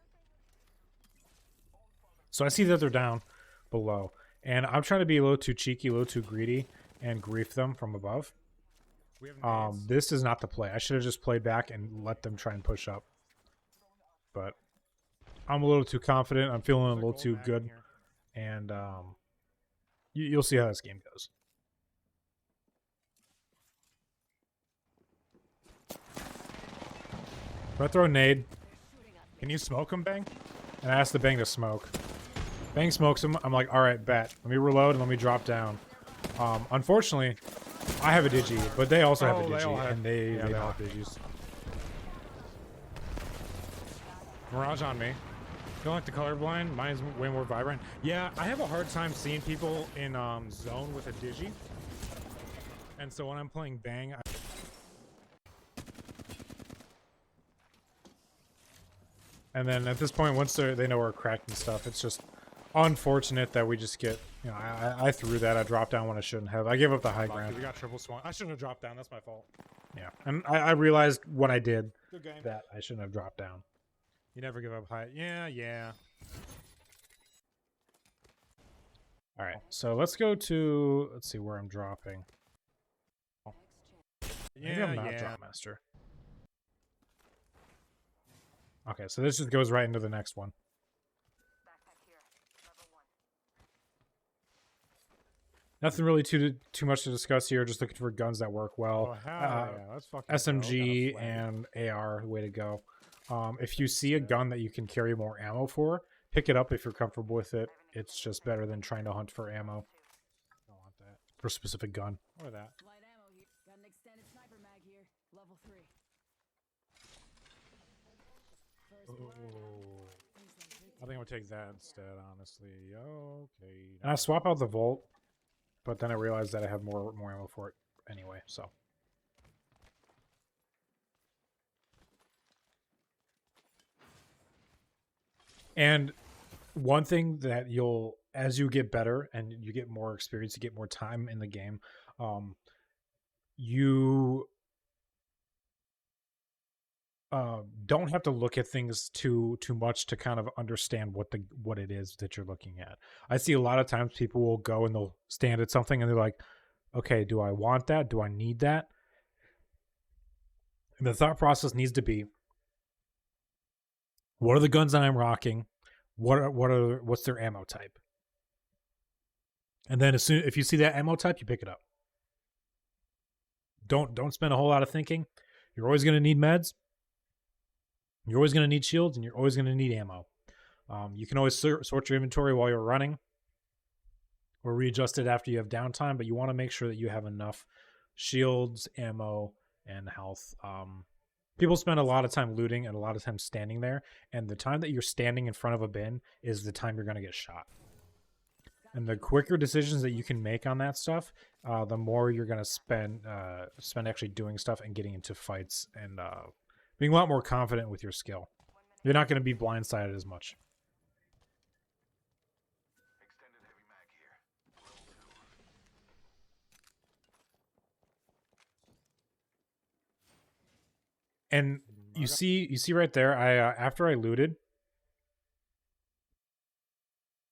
So I see that they're down below. And I'm trying to be a little too cheeky, a little too greedy, and grief them from above. This is not the play. I should have just played back and let them try and push up. But I'm a little too confident. I'm feeling a little too good. And you'll see how this game goes. If I throw a nade, Can you smoke him, Bang? and I ask the Bang to smoke. Bang smokes him. I'm like, all right, bet. Let me reload and let me drop down. Unfortunately, I have a Digi, but they also have a Digi, and they don't have Digis. Mirage on me. Don't like the colorblind. Mine's way more vibrant. Yeah, I have a hard time seeing people in zone with a Digi. And so when I'm playing Bang, And then at this point, once they know we're cracked and stuff, it's just unfortunate that we just get, you know, I threw that. I dropped down when I shouldn't have. I gave up the high ground. We got triple swan. I shouldn't have dropped down. That's my fault. Yeah, and I realized when I did Good game. that I shouldn't have dropped down. You never give up high. Yeah. All right, so let's go to, let's see where I'm dropping. Maybe I'm not drop master. Okay, so this just goes right into the next one. Nothing really too much to discuss here. Just looking for guns that work well. Let's fucking SMG and AR, way to go. If you see a gun that you can carry more ammo for, pick it up if you're comfortable with it. It's just better than trying to hunt for ammo. Don't want that. For a specific gun. Or that. Light ammo here. Got an extended sniper mag here. Level 3. I think I'm gonna take that instead, honestly. Okay. And I swap out the Volt, but then I realized that I have more ammo for it anyway, so. And one thing that you'll, as you get better and you get more experience, you get more time in the game, you don't have to look at things too much to kind of understand what it is that you're looking at. I see a lot of times people will go and they'll stand at something and they're like, okay, do I want that? Do I need that? And the thought process needs to be, what are the guns that I'm rocking? What's their ammo type? And then if you see that ammo type, you pick it up. Don't spend a whole lot of thinking. You're always going to need meds. You're always going to need shields, and you're always going to need ammo. You can always sort your inventory while you're running, or readjust it after you have downtime, but you want to make sure that you have enough shields, ammo, and health. People spend a lot of time looting and a lot of time standing there, and the time that you're standing in front of a bin is the time you're going to get shot. And the quicker decisions that you can make on that stuff, the more you're going to spend actually doing stuff and getting into fights and being a lot more confident with your skill. You're not going to be blindsided as much. And you see right there, I after I looted,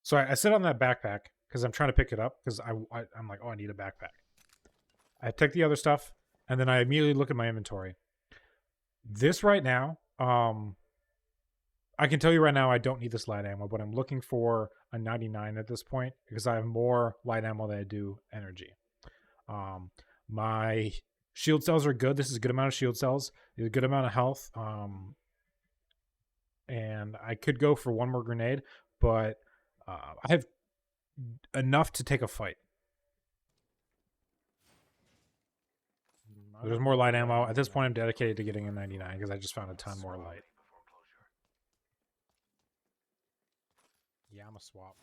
so I sit on that backpack because I'm trying to pick it up because I'm like, oh, I need a backpack. I take the other stuff and then I immediately look at my inventory. This right now, I can tell you right now I don't need this light ammo, but I'm looking for a 99 at this point because I have more light ammo than I do energy. My shield cells are good. This is a good amount of shield cells. There's a good amount of health. And I could go for one more grenade, but I have enough to take a fight. There's more light ammo. At this point, I'm dedicated to getting a 99 because I just found a ton more light. Yeah, I'm a swap.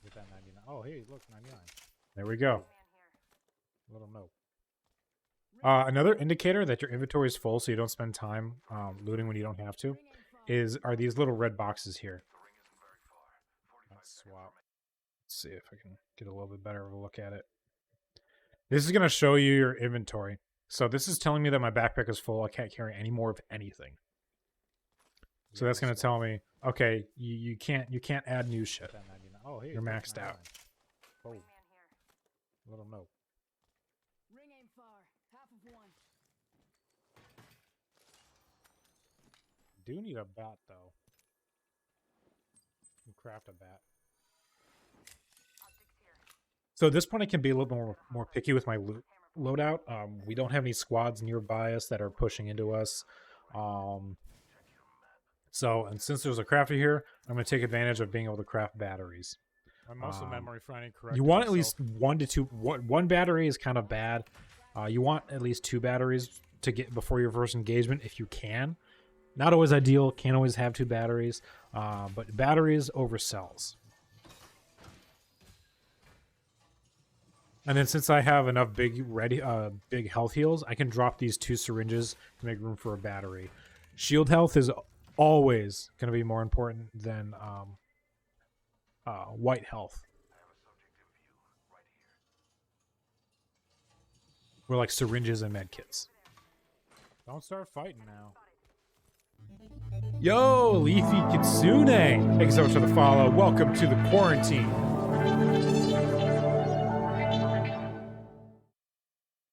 Get that 99. Oh, hey, look, 99. There we go. Let them know. Another indicator that your inventory is full so you don't spend time looting when you don't have to are these little red boxes here. Let's swap. Let's see if I can get a little bit better of a look at it. This is going to show you your inventory. So this is telling me that my backpack is full. I can't carry any more of anything. So that's going to tell me, okay, you can't add new shit. Oh, hey, You're maxed out. Oh. Let them know. Ring aim far. Half of one. Do need a bat though. You can craft a bat. So at this point, I can be a little more picky with my loadout. We don't have any squads nearby us that are pushing into us. And since there's a crafter here, I'm going to take advantage of being able to craft batteries. I'm also memory finding correct. You want at least 1 to 2. One battery is kind of bad. You want at least 2 batteries to get before your first engagement if you can. Not always ideal. Can't always have 2 batteries. But batteries over cells. And then since I have enough big health heals, I can drop these 2 syringes to make room for a battery. Shield health is always going to be more important than white health. We're like syringes and med kits. Don't start fighting now. Yo, Leafy Kitsune! Thank you so much for the follow. Welcome to the quarantine.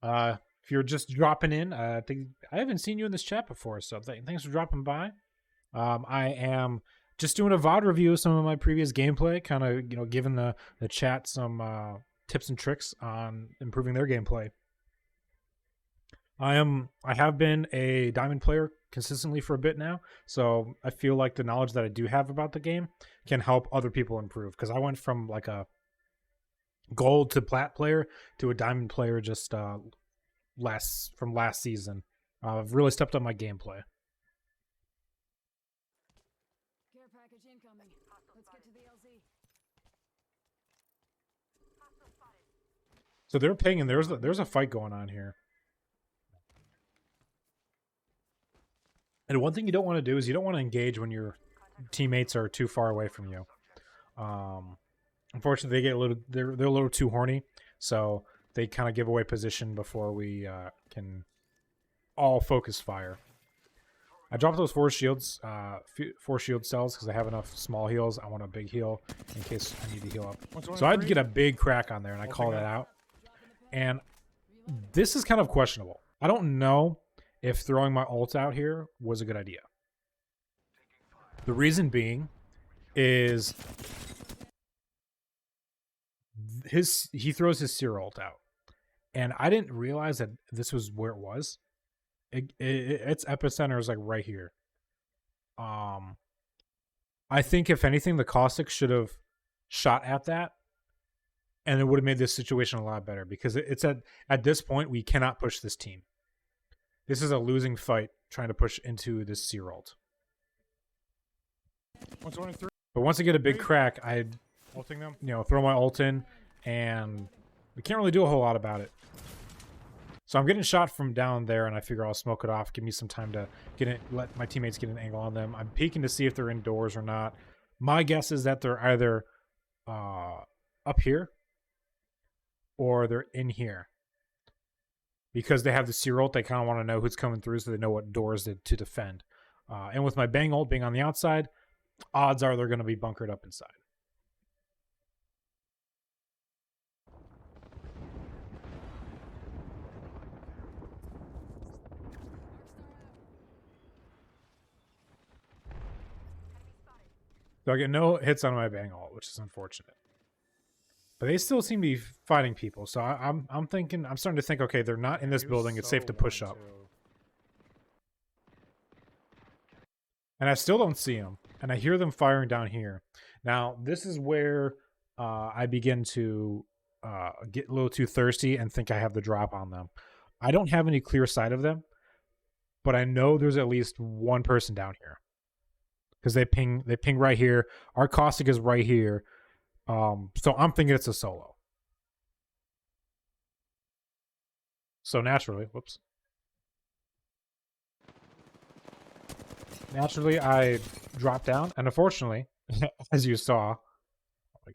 If you're just dropping in, I haven't seen you in this chat before, so thanks for dropping by. I am just doing a VOD review of some of my previous gameplay, kind of giving the chat some tips and tricks on improving their gameplay. I have been a diamond player consistently for a bit now, so I feel like the knowledge that I do have about the game can help other people improve, because I went from like a gold to plat player to a diamond player just last season. I've really stepped up my gameplay. Care package incoming. Let's get to the LZ. So they're pinging. There's a fight going on here. And one thing you don't want to do is you don't want to engage when your teammates are too far away from you. Unfortunately, they get they're a little too horny, so they kind of give away position before we can all focus fire. I dropped those 4 shields, 4 shield cells because I have enough small heals. I want a big heal in case I need to heal up. So I'd get a big crack on there, and I call that out. And this is kind of questionable. I don't know if throwing my ult out here was a good idea. The reason being is he throws his seer ult out, and I didn't realize that this was where it was. Its epicenter is like right here. I think if anything, the caustic should have shot at that, and it would have made this situation a lot better, because it's at this point we cannot push this team. This is a losing fight trying to push into this seer ult. But once I get a big crack, I'd throw my ult in, and we can't really do a whole lot about it. So I'm getting shot from down there, and I figure I'll smoke it off, give me some time to get it, let my teammates get an angle on them. I'm peeking to see if they're indoors or not. My guess is that they're either up here or they're in here. Because they have the seer ult, they kind of want to know who's coming through so they know what doors to defend. And with my bang ult being on the outside, odds are they're going to be bunkered up inside. So I get no hits on my bang ult, which is unfortunate. But they still seem to be fighting people, so I'm starting to think, okay, they're not in this building. It's safe to push up. And I still don't see them, and I hear them firing down here. Now this is where I begin to get a little too thirsty and think I have the drop on them. I don't have any clear sight of them, but I know there's at least one person down here because they ping right here. Our caustic is right here. So I'm thinking it's a solo. So naturally, naturally I dropped down, and unfortunately, as you saw, oh my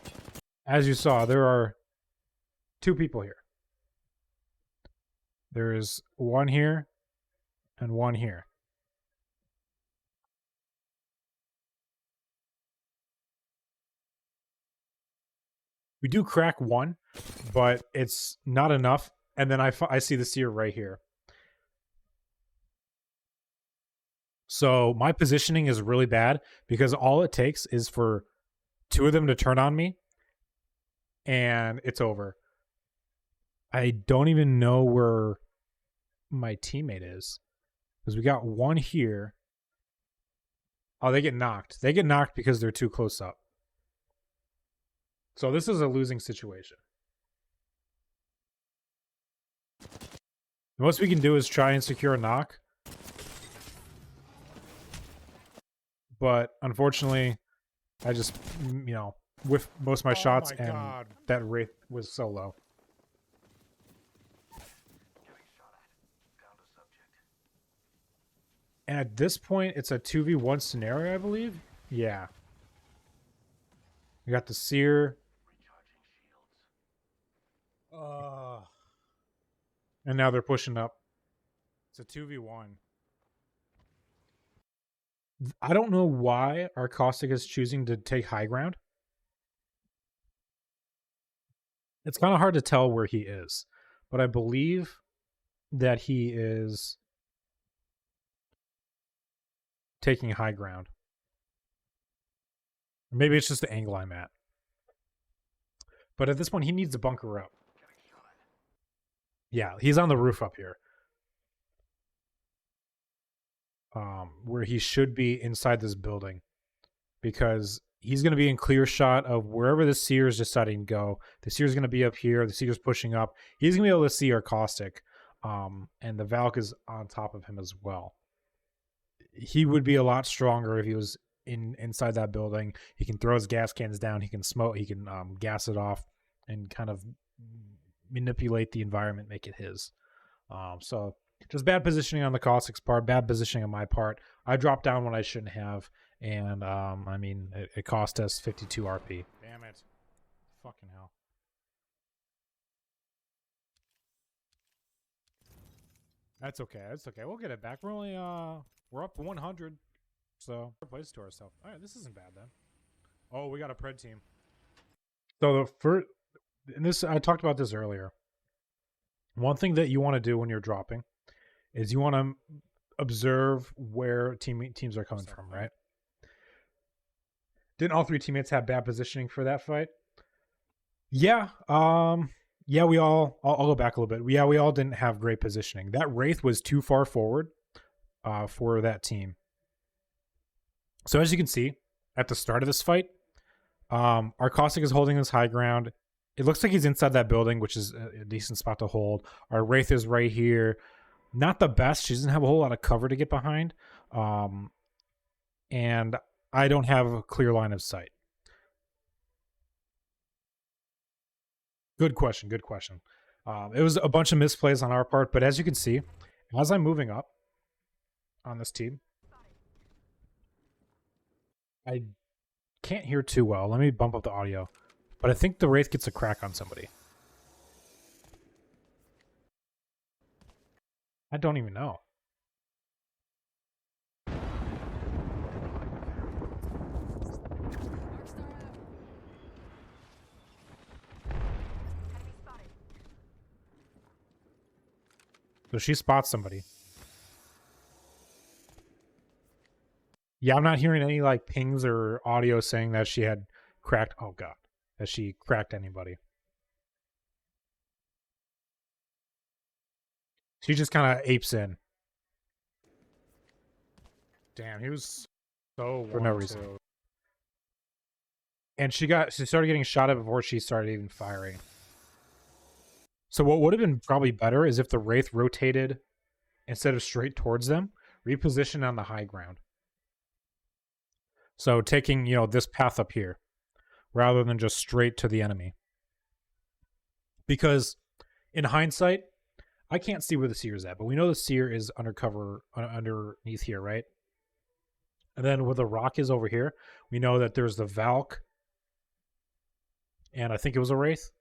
god. As you saw, there are 2 people here. There's one here and one here. We do crack one, but it's not enough. And then I see the seer right here. So my positioning is really bad because all it takes is for 2 of them to turn on me and it's over. I don't even know where my teammate is because we got one here. Oh, they get knocked. They get knocked because they're too close up. So this is a losing situation. The most we can do is try and secure a knock. But unfortunately, I just, whiffed most of my shots, and that Wraith was so low. And at this point, it's a 2v1 scenario, I believe? Yeah. We got the seer. And now they're pushing up. It's a 2v1. I don't know why our caustic is choosing to take high ground. It's kind of hard to tell where he is, but I believe that he is taking high ground. Maybe it's just the angle I'm at. But at this point, he needs to bunker up. Yeah, he's on the roof up here. Where he should be inside this building. Because he's going to be in clear shot of wherever the seer is deciding to go. The seer is going to be up here. The seer's pushing up. He's going to be able to see our caustic. And the Valk is on top of him as well. He would be a lot stronger if he was inside that building. He can throw his gas cans down. He can smoke. He can gas it off and kind of manipulate the environment, make it his. So just bad positioning on the caustic's part, bad positioning on my part. I dropped down when I shouldn't have, and I mean it cost us 52 RP. Damn it! Fucking hell. That's okay. That's okay. We'll get it back. We're only we're up to 100. So place to ourselves. All right, this isn't bad then. Oh, we got a pred team. So the first, and this I talked about this earlier. One thing that you want to do when you're dropping is you want to observe where teams are coming from, right? Didn't all three teammates have bad positioning for that fight? Yeah. Yeah, we all. I'll go back a little bit. Yeah, we all didn't have great positioning. That Wraith was too far forward for that team. So as you can see, at the start of this fight, our Caustic is holding this high ground. It looks like he's inside that building, which is a decent spot to hold. Our Wraith is right here. Not the best. She doesn't have a whole lot of cover to get behind. And I don't have a clear line of sight. Good question. Good question. It was a bunch of misplays on our part, but as you can see, as I'm moving up on this team, I can't hear too well. Let me bump up the audio. But I think the Wraith gets a crack on somebody. I don't even know. So she spots somebody. Yeah, I'm not hearing any like pings or audio saying that she had cracked. Oh god, that she cracked anybody. She just kind of apes in. Damn, he was so For no reason. And she started getting shot at before she started even firing. So what would have been probably better is if the Wraith rotated instead of straight towards them, reposition on the high ground. So taking, this path up here rather than just straight to the enemy. Because in hindsight, I can't see where the seer is at, but we know the seer is undercover underneath here, right? And then where the rock is over here, we know that there's the Valk, and I think it was a Wraith.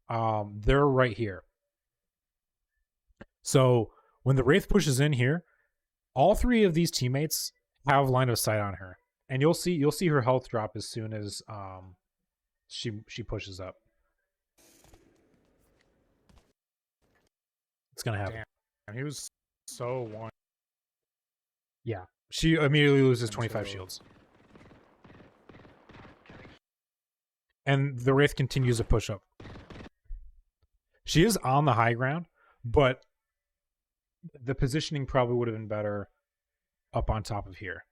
They're right here. So when the Wraith pushes in here, all three of these teammates have line of sight on her, and you'll see her health drop as soon as she pushes up. It's gonna happen. Damn, he was so one. Yeah, she immediately loses 25 shields, and the Wraith continues to push up. She is on the high ground, but the positioning probably would have been better up on top of here.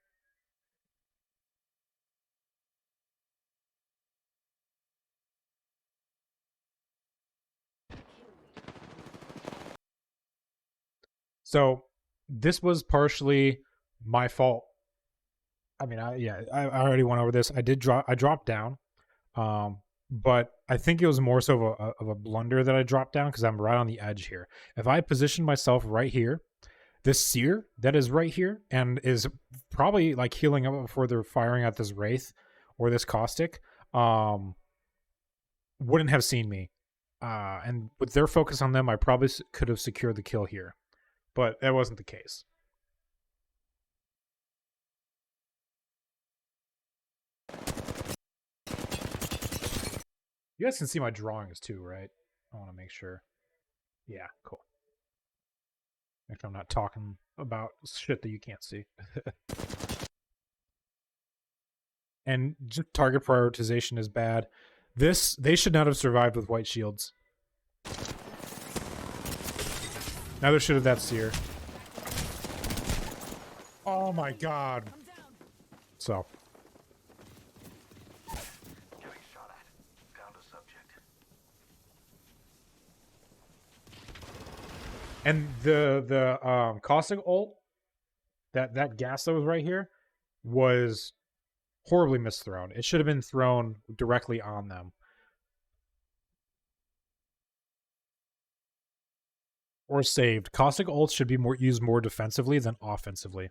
So this was partially my fault. I mean, I already went over this. I dropped down. But I think it was more so of a blunder that I dropped down because I'm right on the edge here. If I position myself right here, this seer that is right here and is probably like healing up before they're firing at this Wraith or this Caustic, wouldn't have seen me. And with their focus on them, I probably could have secured the kill here. But that wasn't the case. You guys can see my drawings too, right? I want to make sure. Yeah, cool. Make sure I'm not talking about shit that you can't see. And just target prioritization is bad. They should not have survived with white shields. Neither should have that seer. Oh my god. So. And the Caustic ult, that gas that was right here, was horribly misthrown. It should have been thrown directly on them. Or saved. Caustic ults should be used more defensively than offensively.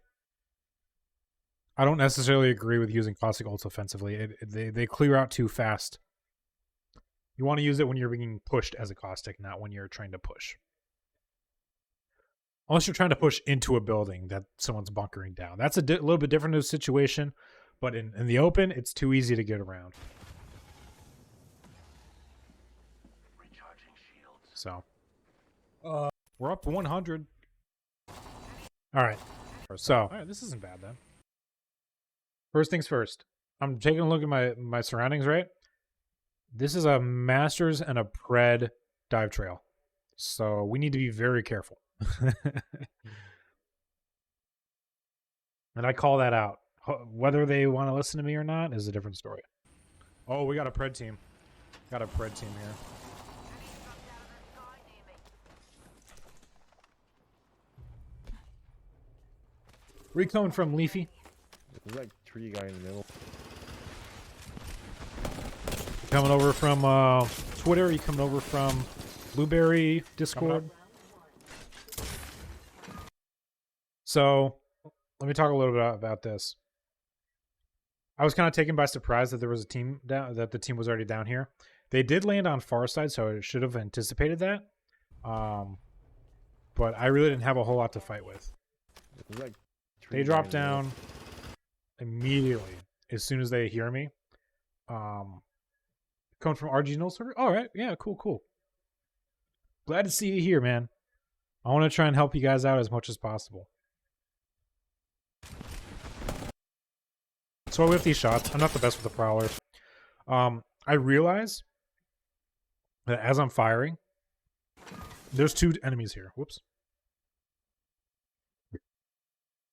I don't necessarily agree with using Caustic ults offensively. They clear out too fast. You want to use it when you're being pushed as a caustic, not when you're trying to push. Unless you're trying to push into a building that someone's bunkering down. That's a little bit different of a situation, but in the open, it's too easy to get around. So, we're up to 100. All right. So, this isn't bad then. First things first. I'm taking a look at my surroundings, right? This is a Masters and a Pred dive trail. So, we need to be very careful. And I call that out. Whether they want to listen to me or not is a different story. Oh, we got a Pred team. Got a Pred team here. Where you coming from, Leafy? There's like tree guy in the middle. You coming over from Twitter? You coming over from Blueberry Discord? So, let me talk a little bit about this. I was kind of taken by surprise that there was a team down, that the team was already down here. They did land on far side, so I should have anticipated that. But I really didn't have a whole lot to fight with. There's like They drop down immediately as soon as they hear me. Coming from RG Null server? All right, yeah, cool. Glad to see you here, man. I want to try and help you guys out as much as possible. So I whip these shots. I'm not the best with the Prowler. I realize that as I'm firing, there's two enemies here. Whoops.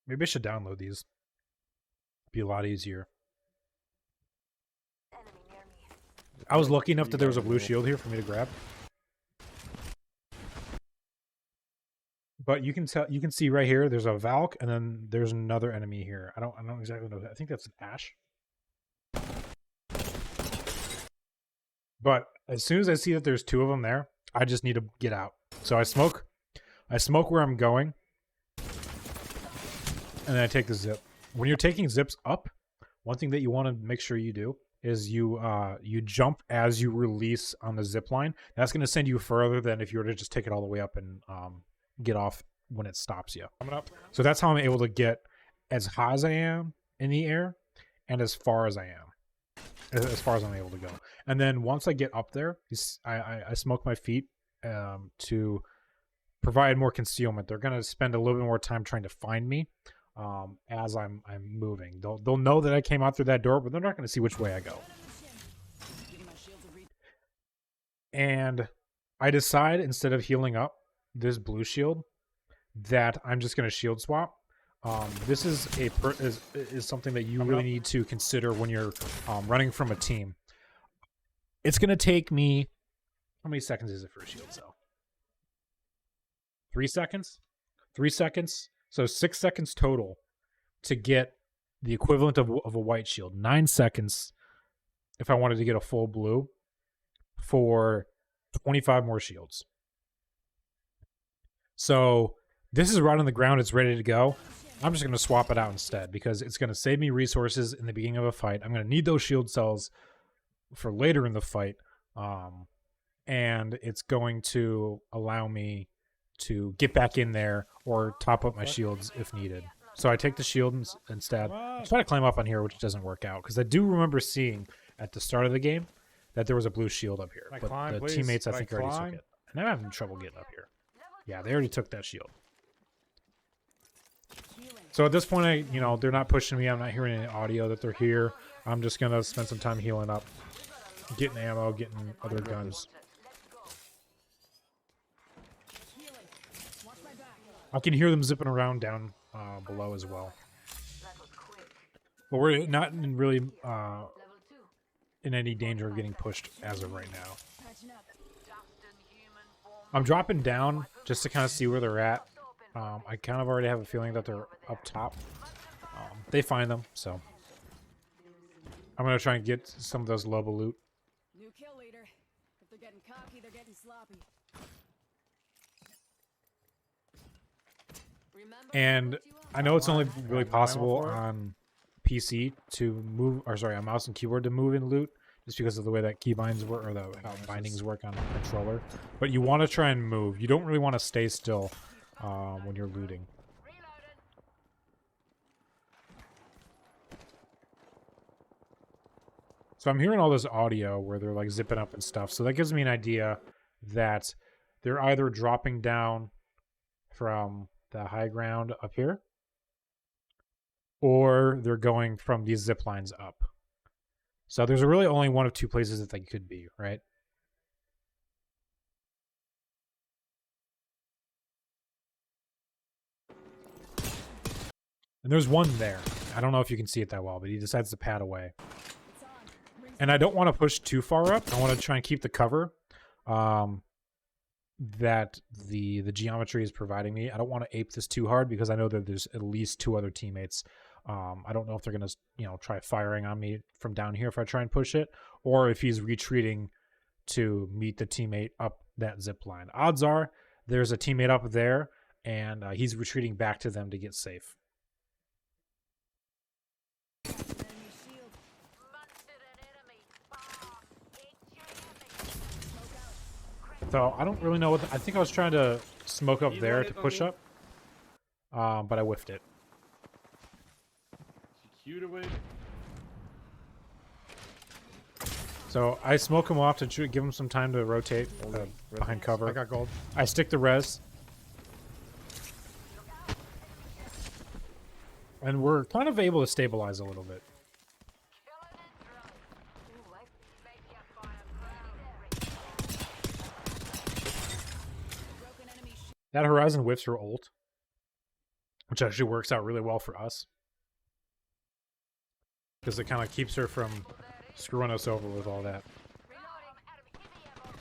Maybe I should download these. Be a lot easier. I was lucky enough that there was a blue shield here for me to grab. But you can tell, you can see right here, there's a Valk, and then there's another enemy here. I don't exactly know. I think that's an Ash. But as soon as I see that there's two of them there, I just need to get out. So I smoke where I'm going, and then I take the zip. When you're taking zips up, one thing that you want to make sure you do is you jump as you release on the zip line. That's going to send you further than if you were to just take it all the way up and get off when it stops you. Coming up. So that's how I'm able to get as high as I am in the air and as far as I am. As far as I'm able to go. And then once I get up there, I smoke my feet to provide more concealment. They're going to spend a little bit more time trying to find me as I'm moving. They'll know that I came out through that door, but they're not going to see which way I go. And I decide, instead of healing up this blue shield, that I'm just going to shield swap. This is something that you really need to consider when you're running from a team. It's going to take me, how many seconds is it for a shield cell? 3 seconds? 3 seconds. So 6 seconds total to get the equivalent of a white shield. 9 seconds if I wanted to get a full blue for 25 more shields. So this is right on the ground. It's ready to go. I'm just going to swap it out instead because it's going to save me resources in the beginning of a fight. I'm going to need those shield cells for later in the fight. And it's going to allow me to get back in there or top up my shields if needed. So I take the shield instead. I try to climb up on here, which doesn't work out because I do remember seeing at the start of the game that there was a blue shield up here. But the teammates, I think, already took it. And I'm having trouble getting up here. Yeah, they already took that shield. So at this point, they're not pushing me. I'm not hearing any audio that they're here. I'm just going to spend some time healing up, getting ammo, getting other guns. I can hear them zipping around down below as well. But we're not really in any danger of getting pushed as of right now. I'm dropping down just to kind of see where they're at. I kind of already have a feeling that they're up top. They find them, so I'm going to try and get some of those Loba loot. New kill leader. If they're getting cocky, they're getting sloppy. And I know it's only really possible on PC to move, or sorry, on mouse and keyboard to move in loot, just because of the way that keybinds work or the bindings work on a controller. But you want to try and move. You don't really want to stay still when you're looting. So I'm hearing all this audio where they're like zipping up and stuff. So that gives me an idea that they're either dropping down from the high ground up here, or they're going from these zip lines up. So there's really only one of two places that they could be, right? And there's one there. I don't know if you can see it that well, but he decides to pad away. And I don't want to push too far up. I want to try and keep the cover that the geometry is providing me. I don't want to ape this too hard because I know that there's at least two other teammates. I don't know if they're going to, try firing on me from down here if I try and push it, or if he's retreating to meet the teammate up that zip line. Odds are there's a teammate up there, and he's retreating back to them to get safe. So I don't really know what I think I was trying to smoke up there to push up, but I whiffed it. So I smoke him off to give him some time to rotate behind cover. I got gold. I stick the res. And we're kind of able to stabilize a little bit. That Horizon whiffs her ult, which actually works out really well for us. Because it kind of keeps her from screwing us over with all that.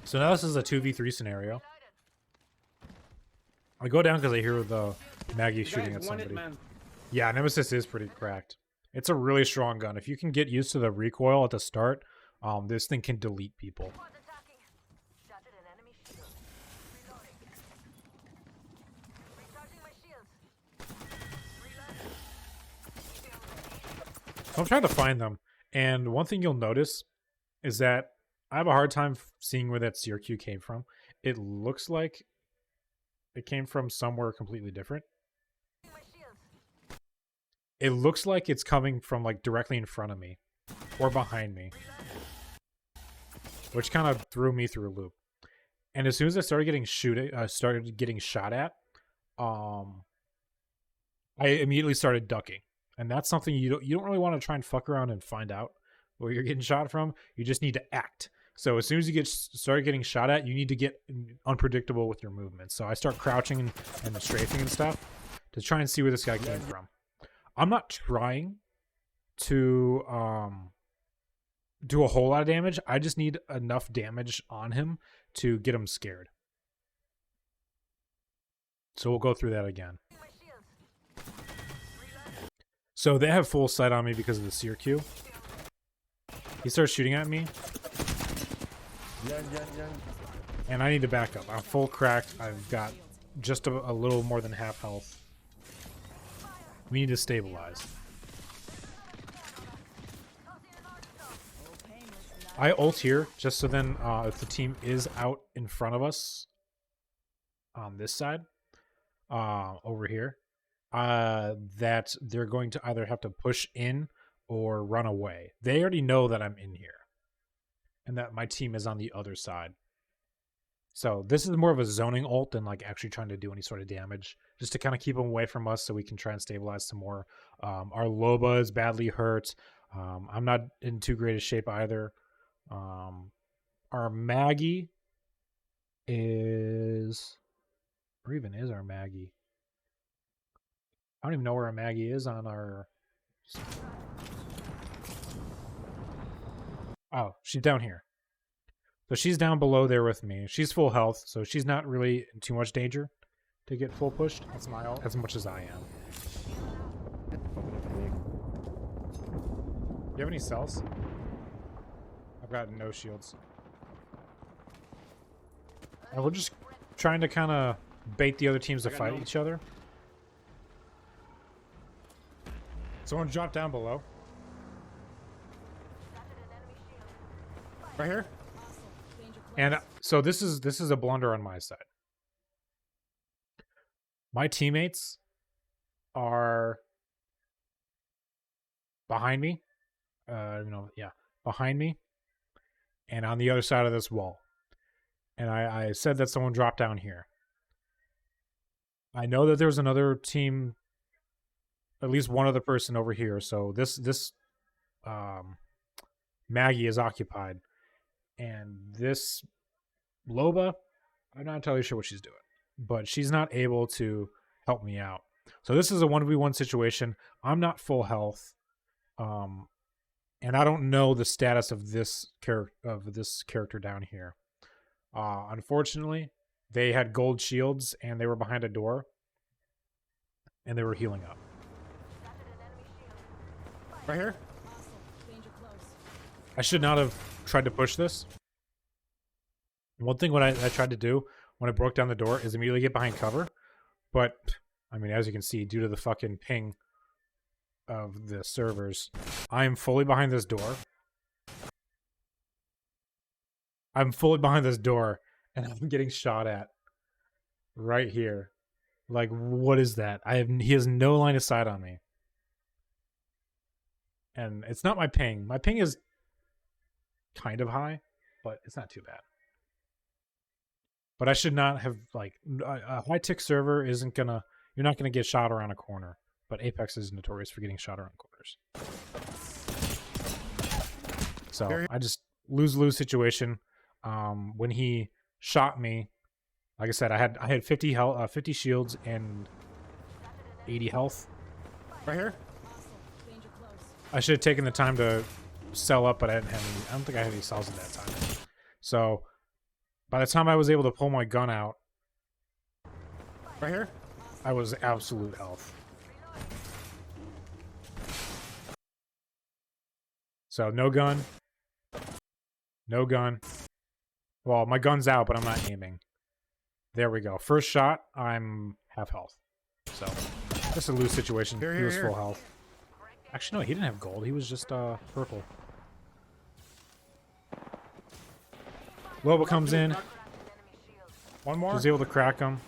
So now this is a 2v3 scenario. I go down because I hear the Maggie shooting at somebody. Yeah, Nemesis is pretty cracked. It's a really strong gun. If you can get used to the recoil at the start, this thing can delete people. So I'm trying to find them, and one thing you'll notice is that I have a hard time seeing where that CRQ came from. It looks like it came from somewhere completely different. It looks like it's coming from like directly in front of me or behind me, which kind of threw me through a loop. And as soon as I started getting shot at, I immediately started ducking. And that's something you don't really want to try and fuck around and find out where you're getting shot from. You just need to act. So as soon as you start getting shot at, you need to get unpredictable with your movements. So I start crouching and strafing and stuff to try and see where this guy came from. I'm not trying to do a whole lot of damage. I just need enough damage on him to get him scared. So we'll go through that again. So they have full sight on me because of the CRQ. He starts shooting at me. And I need to back up. I'm full cracked. I've got just a little more than half health. We need to stabilize. I ult here, just so then if the team is out in front of us on this side, over here, that they're going to either have to push in or run away. They already know that I'm in here and that my team is on the other side. So this is more of a zoning ult than like actually trying to do any sort of damage, just to kind of keep them away from us so we can try and stabilize some more. Our Loba is badly hurt. I'm not in too great a shape either. Our Maggie is... Where even is our Maggie? I don't even know where our Maggie is on our... Oh, she's down here. So she's down below there with me. She's full health, so she's not really in too much danger to get full pushed. That's my ult. As much as I am. Do you have any cells? I've got no shields. And we're just trying to kind of bait the other teams to fight each other. Someone dropped down below. Right here. Hostile. Danger close. And so this is a blunder on my side. My teammates are behind me. Behind me, and on the other side of this wall. And I said that someone dropped down here. I know that there's another team, at least one other person over here. So this Maggie is occupied, and this Loba, I'm not entirely sure what she's doing, but she's not able to help me out. So this is a 1v1 situation. I'm not full health, and I don't know the status of this character down here. Unfortunately, they had gold shields and they were behind a door, and they were healing up. Right here. Hostile. Danger close. I should not have tried to push this. One thing what I tried to do when I broke down the door is immediately get behind cover. But, I mean, as you can see, due to the fucking ping of the servers, I am fully behind this door. I'm fully behind this door, and I'm getting shot at right here. Like, what is that? He has no line of sight on me. And it's not my ping. My ping is kind of high, but it's not too bad. But I should not have, like, a high-tick server isn't gonna, you're not gonna get shot around a corner. But Apex is notorious for getting shot around corners. So I just lose-lose situation. When he shot me, like I said, I had 50 health, 50 shields and 80 health. Right here. Hostile. Danger close. I should have taken the time to sell up, but I didn't have any. I don't think I had any cells at that time. So by the time I was able to pull my gun out, Right here. I was absolute health. So no gun. No gun. Well, my gun's out, but I'm not aiming. There we go. First shot, I'm half health. So just a loose situation. Here, He was here, full here. health. Actually, no, he didn't have gold. He was just purple. Loba comes in. One more. She's able to crack him,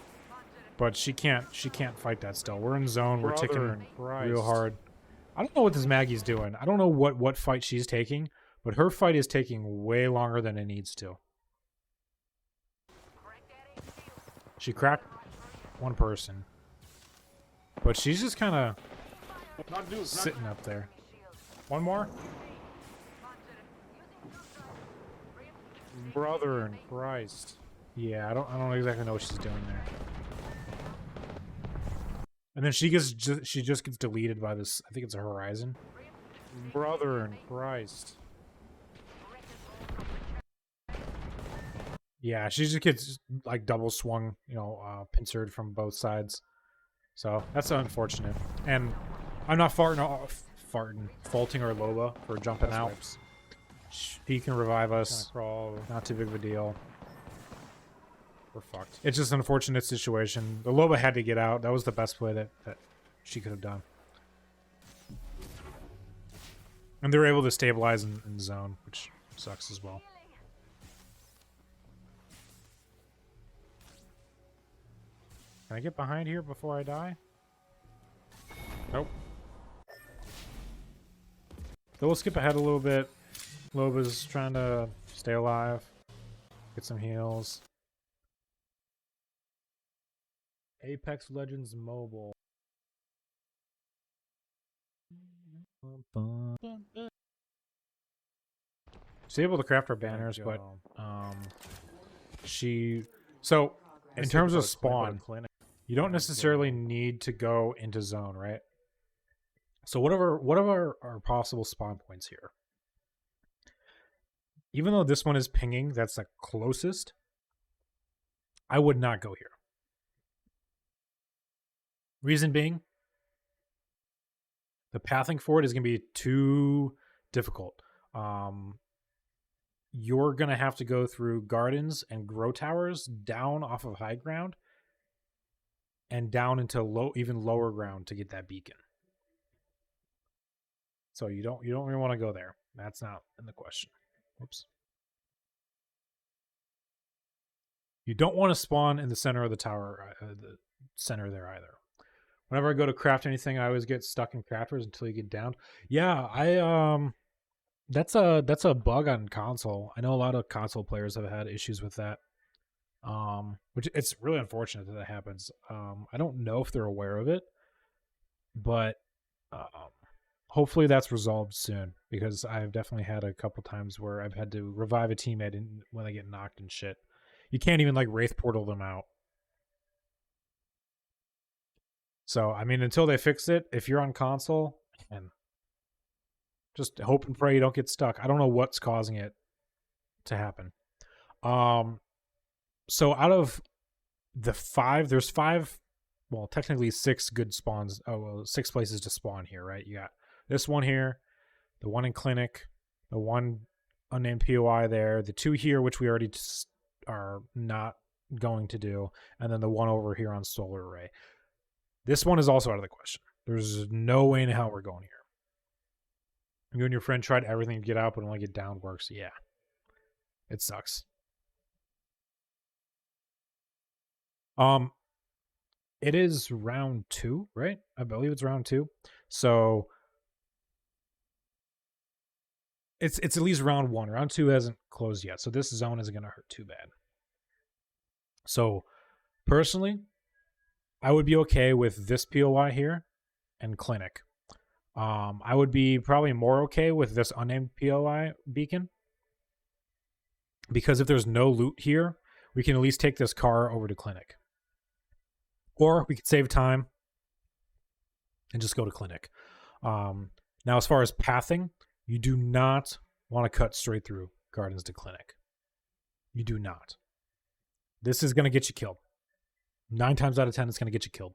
but she can't fight that still. We're in zone. We're Brother ticking in Christ. real hard. I don't know what this Maggie's doing. I don't know what fight she's taking, but her fight is taking way longer than it needs to. She cracked one person, but she's just kind of sitting up there. One more. Brother in Christ. Yeah, I don't exactly know what she's doing there. And then she just gets deleted by this. I think it's a Horizon. Brother in Christ. Yeah, she just gets like double swung, pincered from both sides. So that's unfortunate. And I'm not faulting our Loba for jumping out. He can revive us. Crawl. Not too big of a deal. We're fucked. It's just an unfortunate situation. The Loba had to get out. That was the best play that she could have done. And they were able to stabilize in zone, which sucks as well. Can I get behind here before I die? Nope. So we'll skip ahead a little bit. Loba's trying to stay alive. Get some heals. Apex Legends Mobile. She's able to craft her banners, but so in terms of spawn, you don't necessarily need to go into zone, right? So what are our possible spawn points here? Even though this one is pinging, that's the closest, I would not go here. Reason being, the pathing for it is going to be too difficult. You're going to have to go through gardens and grow towers down off of high ground and down into even lower ground to get that beacon. So you don't really want to go there. That's not in the question. Oops. You don't want to spawn in the center of the tower, the center there either. Whenever I go to craft anything, I always get stuck in crafters until you get down. Yeah, that's a bug on console. I know a lot of console players have had issues with that. Which it's really unfortunate that happens. I don't know if they're aware of it, but hopefully that's resolved soon, because I've definitely had a couple times where I've had to revive a teammate when they get knocked and shit. You can't even like Wraith Portal them out. So, I mean, until they fix it, if you're on console, and just hope and pray you don't get stuck. I don't know what's causing it to happen. So out of the 5, there's 5, well, technically 6 good spawns. Oh, well, 6 places to spawn here, right? You got this one here, the one in Clinic, the one unnamed POI there, the 2 here, which we already are not going to do, and then the one over here on Solar Array. This one is also out of the question. There's no way in hell we're going here. You and your friend tried everything to get out, but only get down works. Yeah. It sucks. It is round 2, right? I believe it's round 2. So it's at least round 1. Round 2 hasn't closed yet. So this zone isn't going to hurt too bad. So personally, I would be okay with this POI here and Clinic. I would be probably more okay with this unnamed POI beacon, because if there's no loot here, we can at least take this car over to Clinic. Or we could save time and just go to Clinic. Now, as far as pathing, you do not want to cut straight through Gardens to Clinic. You do not. This is going to get you killed. 9 times out of 10, it's going to get you killed.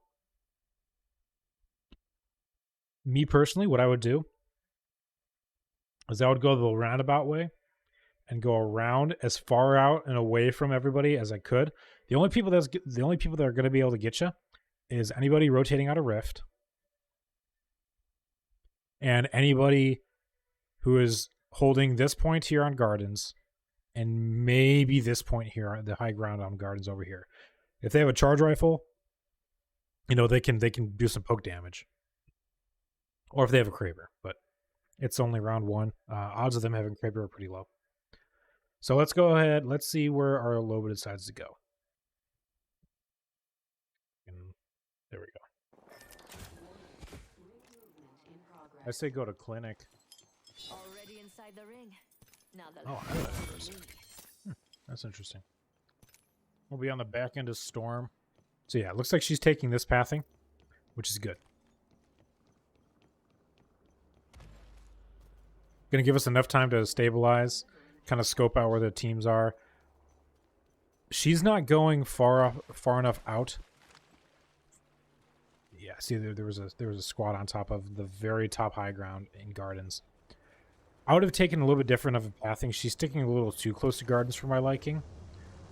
Me personally, what I would do is I would go the roundabout way and go around as far out and away from everybody as I could. The only people that are going to be able to get you is anybody rotating out of Rift, and anybody who is holding this point here on Gardens, and maybe this point here on the high ground on Gardens over here. If they have a charge rifle, you know, they can do some poke damage. Or if they have a Kraber, but it's only round 1. Odds of them having Kraber are pretty low. So let's go ahead. Let's see where our Loba decides to go. And there we go. I say go to Clinic. Already inside the ring. Now the Oh, I like that person. That's interesting. We'll be on the back end of Storm. So yeah, it looks like she's taking this pathing, which is good. Going to give us enough time to stabilize, kind of scope out where the teams are. She's not going far enough out. Yeah, see, there was a squad on top of the very top high ground in Gardens. I would have taken a little bit different of a pathing. She's sticking a little too close to Gardens for my liking.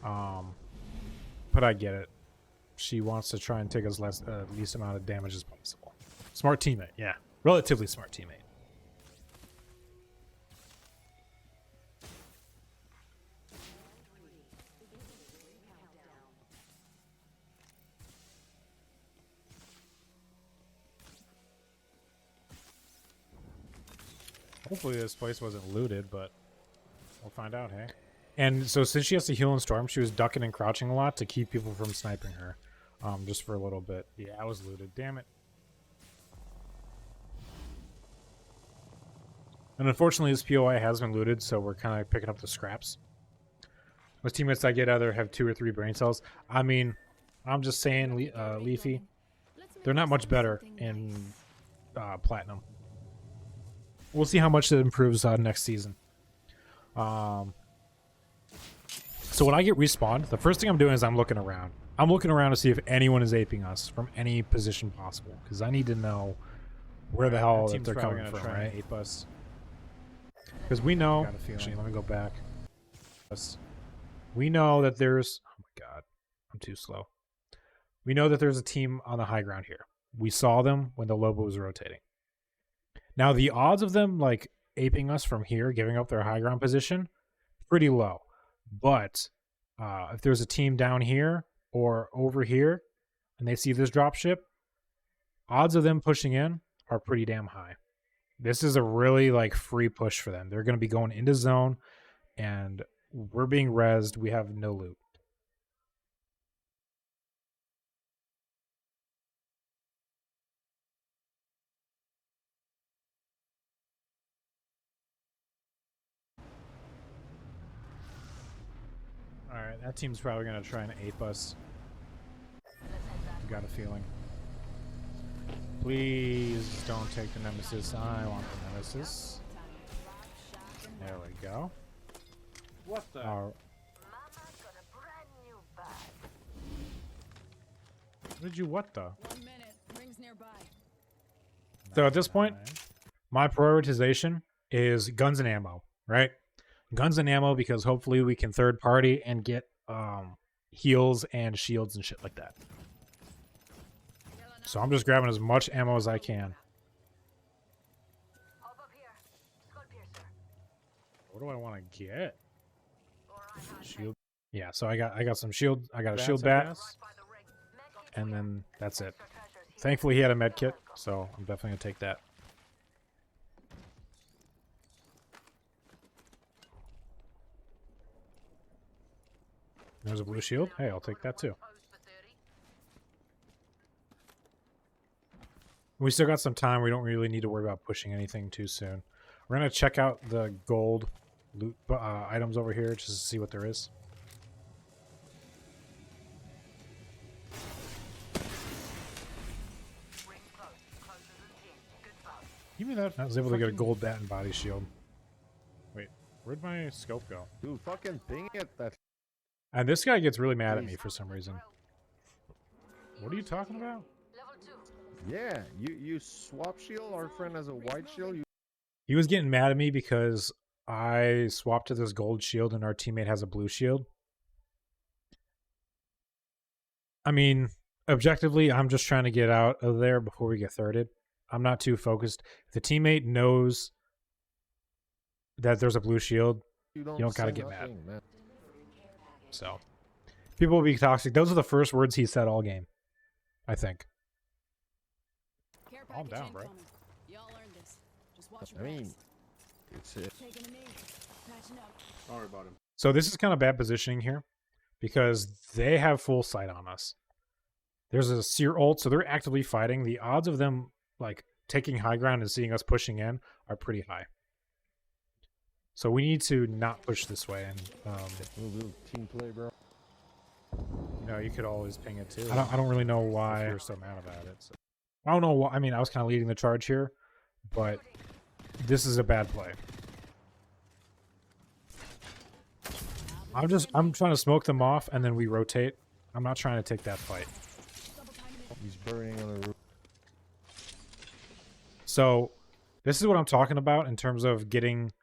But I get it. She wants to try and take as least amount of damage as possible. Smart teammate, yeah. Relatively smart teammate. Hopefully this place wasn't looted, but we'll find out, hey? And so since she has to heal in Storm, she was ducking and crouching a lot to keep people from sniping her. Just for a little bit. Yeah, I was looted. Damn it. And unfortunately, this POI has been looted, so we're kind of picking up the scraps. Most teammates I get either have 2 or 3 brain cells. I mean, I'm just saying, Leafy, they're not much better in Platinum. We'll see how much it improves next season. So when I get respawned, the first thing I'm doing is I'm looking around. I'm looking around to see if anyone is aping us from any position possible, because I need to know where the hell that they're coming from, right? Ape us. Because we know... Actually, let me go back. We know that there's... Oh my god. I'm too slow. We know that there's a team on the high ground here. We saw them when the Lobo was rotating. Now, the odds of them, like, aping us from here, giving up their high ground position, pretty low. But if there's a team down here or over here and they see this dropship, odds of them pushing in are pretty damn high. This is a really like free push for them. They're going to be going into zone and we're being rezzed. We have no loot. Alright, that team's probably going to try and ape us. I've got a feeling. Please don't take the Nemesis. I want the Nemesis. There we go. What the? What did you what the? 1 minute. Rings nearby. So at this point, my prioritization is guns and ammo, right? Guns and ammo because hopefully we can third party and get heals and shields and shit like that. So I'm just grabbing as much ammo as I can. What do I want to get? Shield. Yeah, so I got some shield. I got a shield bat, and then that's it. Thankfully, he had a med kit, so I'm definitely gonna take that. There's a blue shield. Hey, I'll take that too. We still got some time. We don't really need to worry about pushing anything too soon. We're going to check out the gold loot items over here just to see what there is. Give me that. I was able to get a gold bat and body shield. Wait, where'd my scope go? Dude, fucking ping it. That. And this guy gets really mad at me for some reason. What are you talking about? Yeah, you swap shield. Our friend has a white shield. He was getting mad at me because I swapped to this gold shield and our teammate has a blue shield. I mean, objectively, I'm just trying to get out of there before we get thirded. I'm not too focused. If the teammate knows that there's a blue shield, you don't gotta get mad. Man. So, people will be toxic. Those are the first words he said all game, I think. Calm down, bro. I mean, it's it. Sorry about him. So this is kind of bad positioning here because they have full sight on us. There's a seer ult, so they're actively fighting. The odds of them like taking high ground and seeing us pushing in are pretty high. So we need to not push this way. And team play, bro. You know, you could always ping it too. I don't really know why you're so mad about it. So. I don't know what. I mean, I was kind of leading the charge here, but this is a bad play. I'm trying to smoke them off and then we rotate. I'm not trying to take that fight. He's burning on the roof. So this is what I'm talking about in terms of getting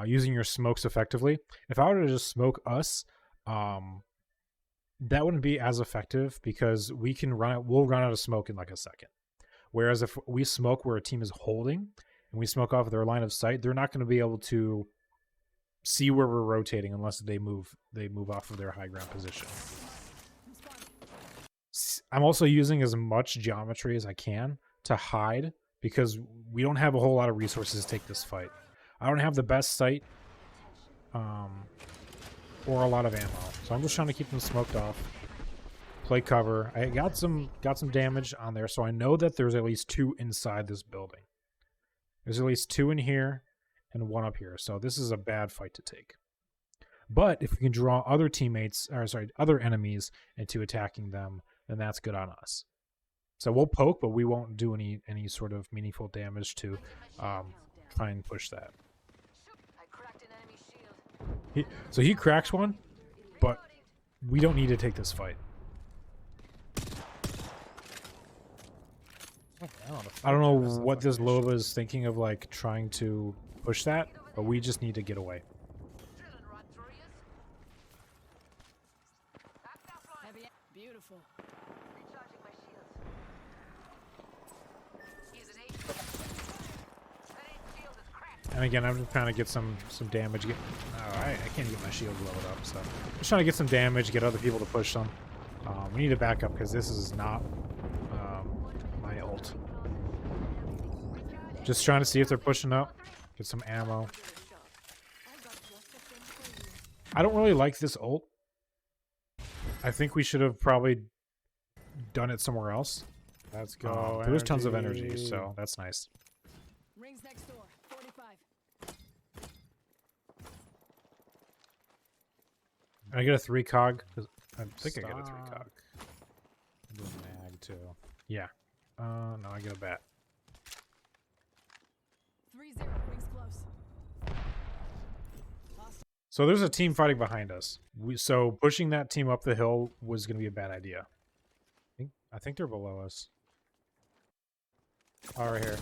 using your smokes effectively. If I were to just smoke us, that wouldn't be as effective because we'll run out of smoke in like a second. Whereas if we smoke where a team is holding and we smoke off their line of sight, they're not going to be able to see where we're rotating unless they move off of their high ground position. I'm also using as much geometry as I can to hide because we don't have a whole lot of resources to take this fight. I don't have the best sight or a lot of ammo. So I'm just trying to keep them smoked off. Play cover. I got some damage on there, so I know that there's at least 2 inside this building. There's at least 2 in here and 1 up here. So this is a bad fight to take. But if we can draw other other enemies into attacking them, then that's good on us. So we'll poke, but we won't do any sort of meaningful damage to try and push that. So he cracks one, but we don't need to take this fight. I don't know what this Loba is thinking of, like, trying to push that, but we just need to get away. Beautiful. And again, I'm just trying to get some damage. I can't get my shield loaded up, so just trying to get some damage, get other people to push them. We need to back up because this is not my ult. Just trying to see if they're pushing up. Get some ammo. I don't really like this ult. I think we should have probably done it somewhere else. Let's go. There's tons of energy, so that's nice. Rings next door. 45. I get a 3 cog. I think I get a 3 cog. Do a mag too. Yeah. No, I get a bat. 3-0. Rings close. So there's a team fighting behind us. So pushing that team up the hill was going to be a bad idea. I think they're below us. Oh, right here.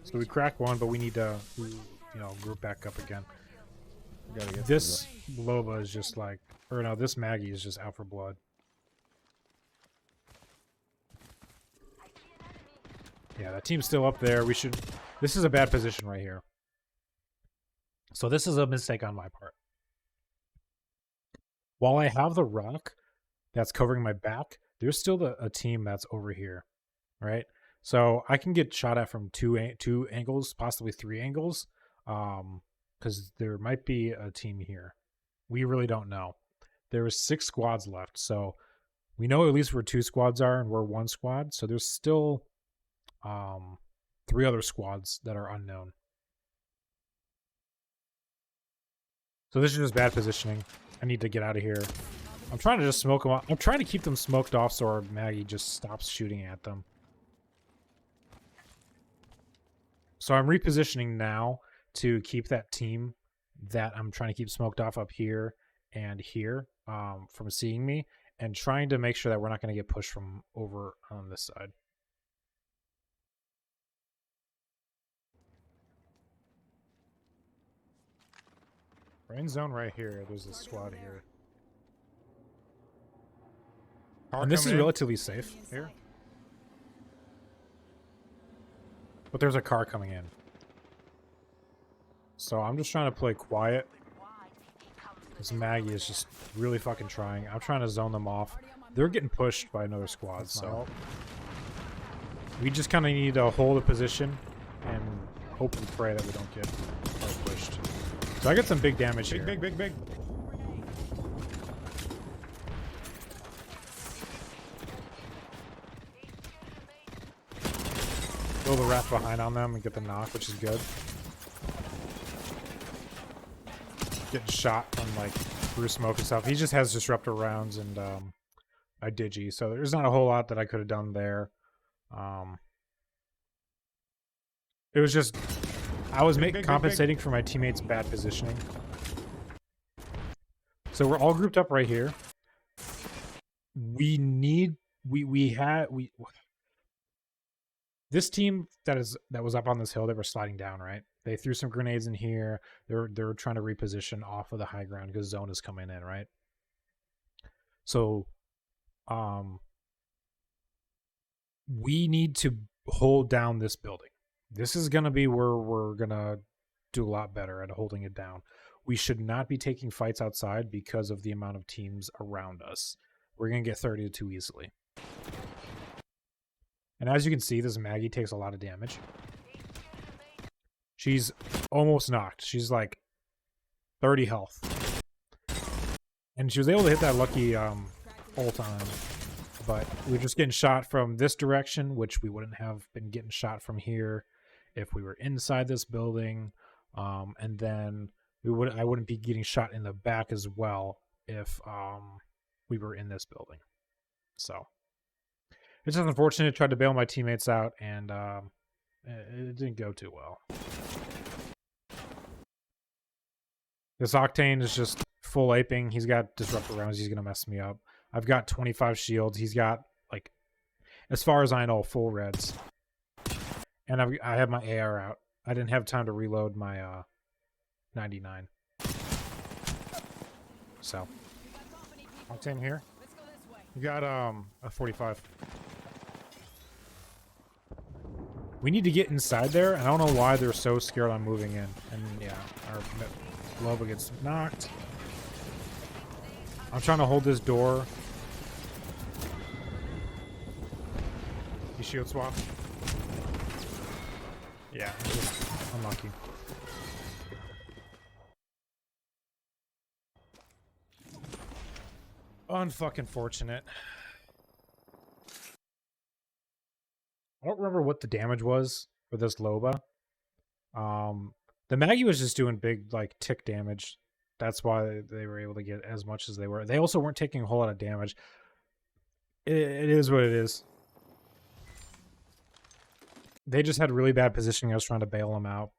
So we cracked one, but we need to, group back up again. Gotta get This Loba is just like, or no, this Maggie is just out for blood. Yeah, that team's still up there. This is a bad position right here. So this is a mistake on my part. While I have the rock that's covering my back, there's still a team that's over here, right? So I can get shot at from two angles, possibly 3 angles, because there might be a team here. We really don't know. There is 6 squads left, so we know at least where 2 squads are, and we're 1 squad. So there's still 3 other squads that are unknown. So this is just bad positioning. I need to get out of here. I'm trying to just smoke them off. I'm trying to keep them smoked off so our Maggie just stops shooting at them. So I'm repositioning now to keep that team that I'm trying to keep smoked off up here and here from seeing me, and trying to make sure that we're not going to get pushed from over on this side. We're in zone right here. There's a squad here. And this is relatively safe here. But there's a car coming in. So I'm just trying to play quiet. This Maggie is just really fucking trying. I'm trying to zone them off. They're getting pushed by another squad, so we just kind of need to hold a position and hope and pray that we don't get pushed. So I get some big damage here. Big. Throw the wrap behind on them and get the knock, which is good. Getting shot from like through smoke and stuff. He just has disruptor rounds and a digi, so there's not a whole lot that I could have done there. It was just I was compensating for my teammates' bad positioning. So we're all grouped up right here. This team that was up on this hill, they were sliding down, right? They threw some grenades in here. They're trying to reposition off of the high ground because zone is coming in, right? So we need to hold down this building. This is going to be where we're going to do a lot better at holding it down. We should not be taking fights outside because of the amount of teams around us. We're going to get 30-2 easily. And as you can see, this Maggie takes a lot of damage. She's almost knocked. She's like 30 health. And she was able to hit that lucky ult on him. But we're just getting shot from this direction, which we wouldn't have been getting shot from here if we were inside this building. And then I wouldn't be getting shot in the back as well if we were in this building. So it's just unfortunate. I tried to bail my teammates out, and it didn't go too well. This Octane is just full aping. He's got disruptor rounds. He's going to mess me up. I've got 25 shields. He's got, like, as far as I know, full reds. And I have my AR out. I didn't have time to reload my 99. So, Octane here. You got a 45. We need to get inside there. I don't know why they're so scared on moving in. And yeah, our Loba gets knocked. I'm trying to hold this door. You shield swap? Yeah, just unlucky. Unfucking fortunate. I don't remember what the damage was for this Loba. The Maggie was just doing big, like, tick damage. That's why they were able to get as much as they were. They also weren't taking a whole lot of damage. It is what it is. They just had really bad positioning. I was trying to bail them out.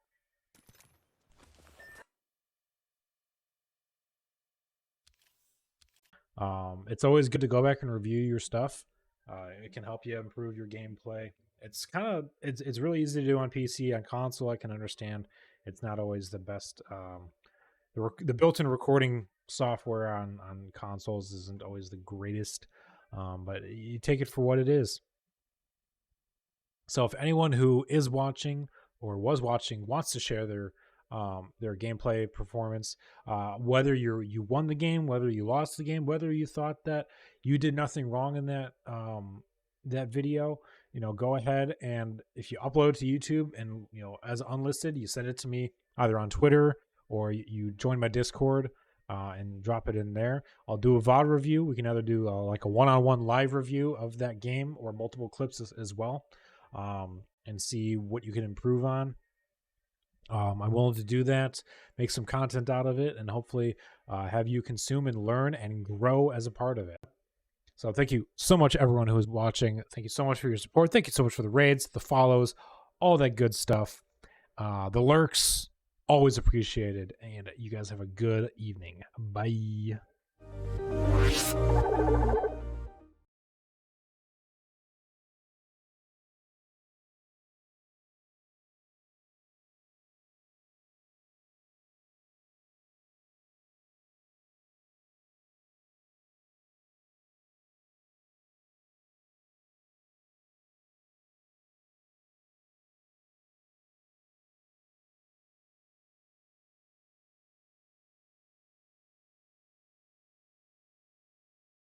It's always good to go back and review your stuff. It can help you improve your gameplay. It's it's really easy to do on PC. On console, I can understand it's not always the best. The built-in recording software on consoles isn't always the greatest, but you take it for what it is. So if anyone who is watching or was watching wants to share their gameplay performance, whether you won the game, whether you lost the game, whether you thought that you did nothing wrong in that that video, go ahead, and if you upload to YouTube and as unlisted, you send it to me either on Twitter or you join my Discord and drop it in there. I'll do a VOD review. We can either do like a one-on-one live review of that game or multiple clips as well, and see what you can improve on. I'm willing to do that, make some content out of it, and hopefully have you consume and learn and grow as a part of it. So thank you so much, everyone who is watching. Thank you so much for your support. Thank you so much for the raids, the follows, all that good stuff. The lurks, always appreciated. And you guys have a good evening. Bye.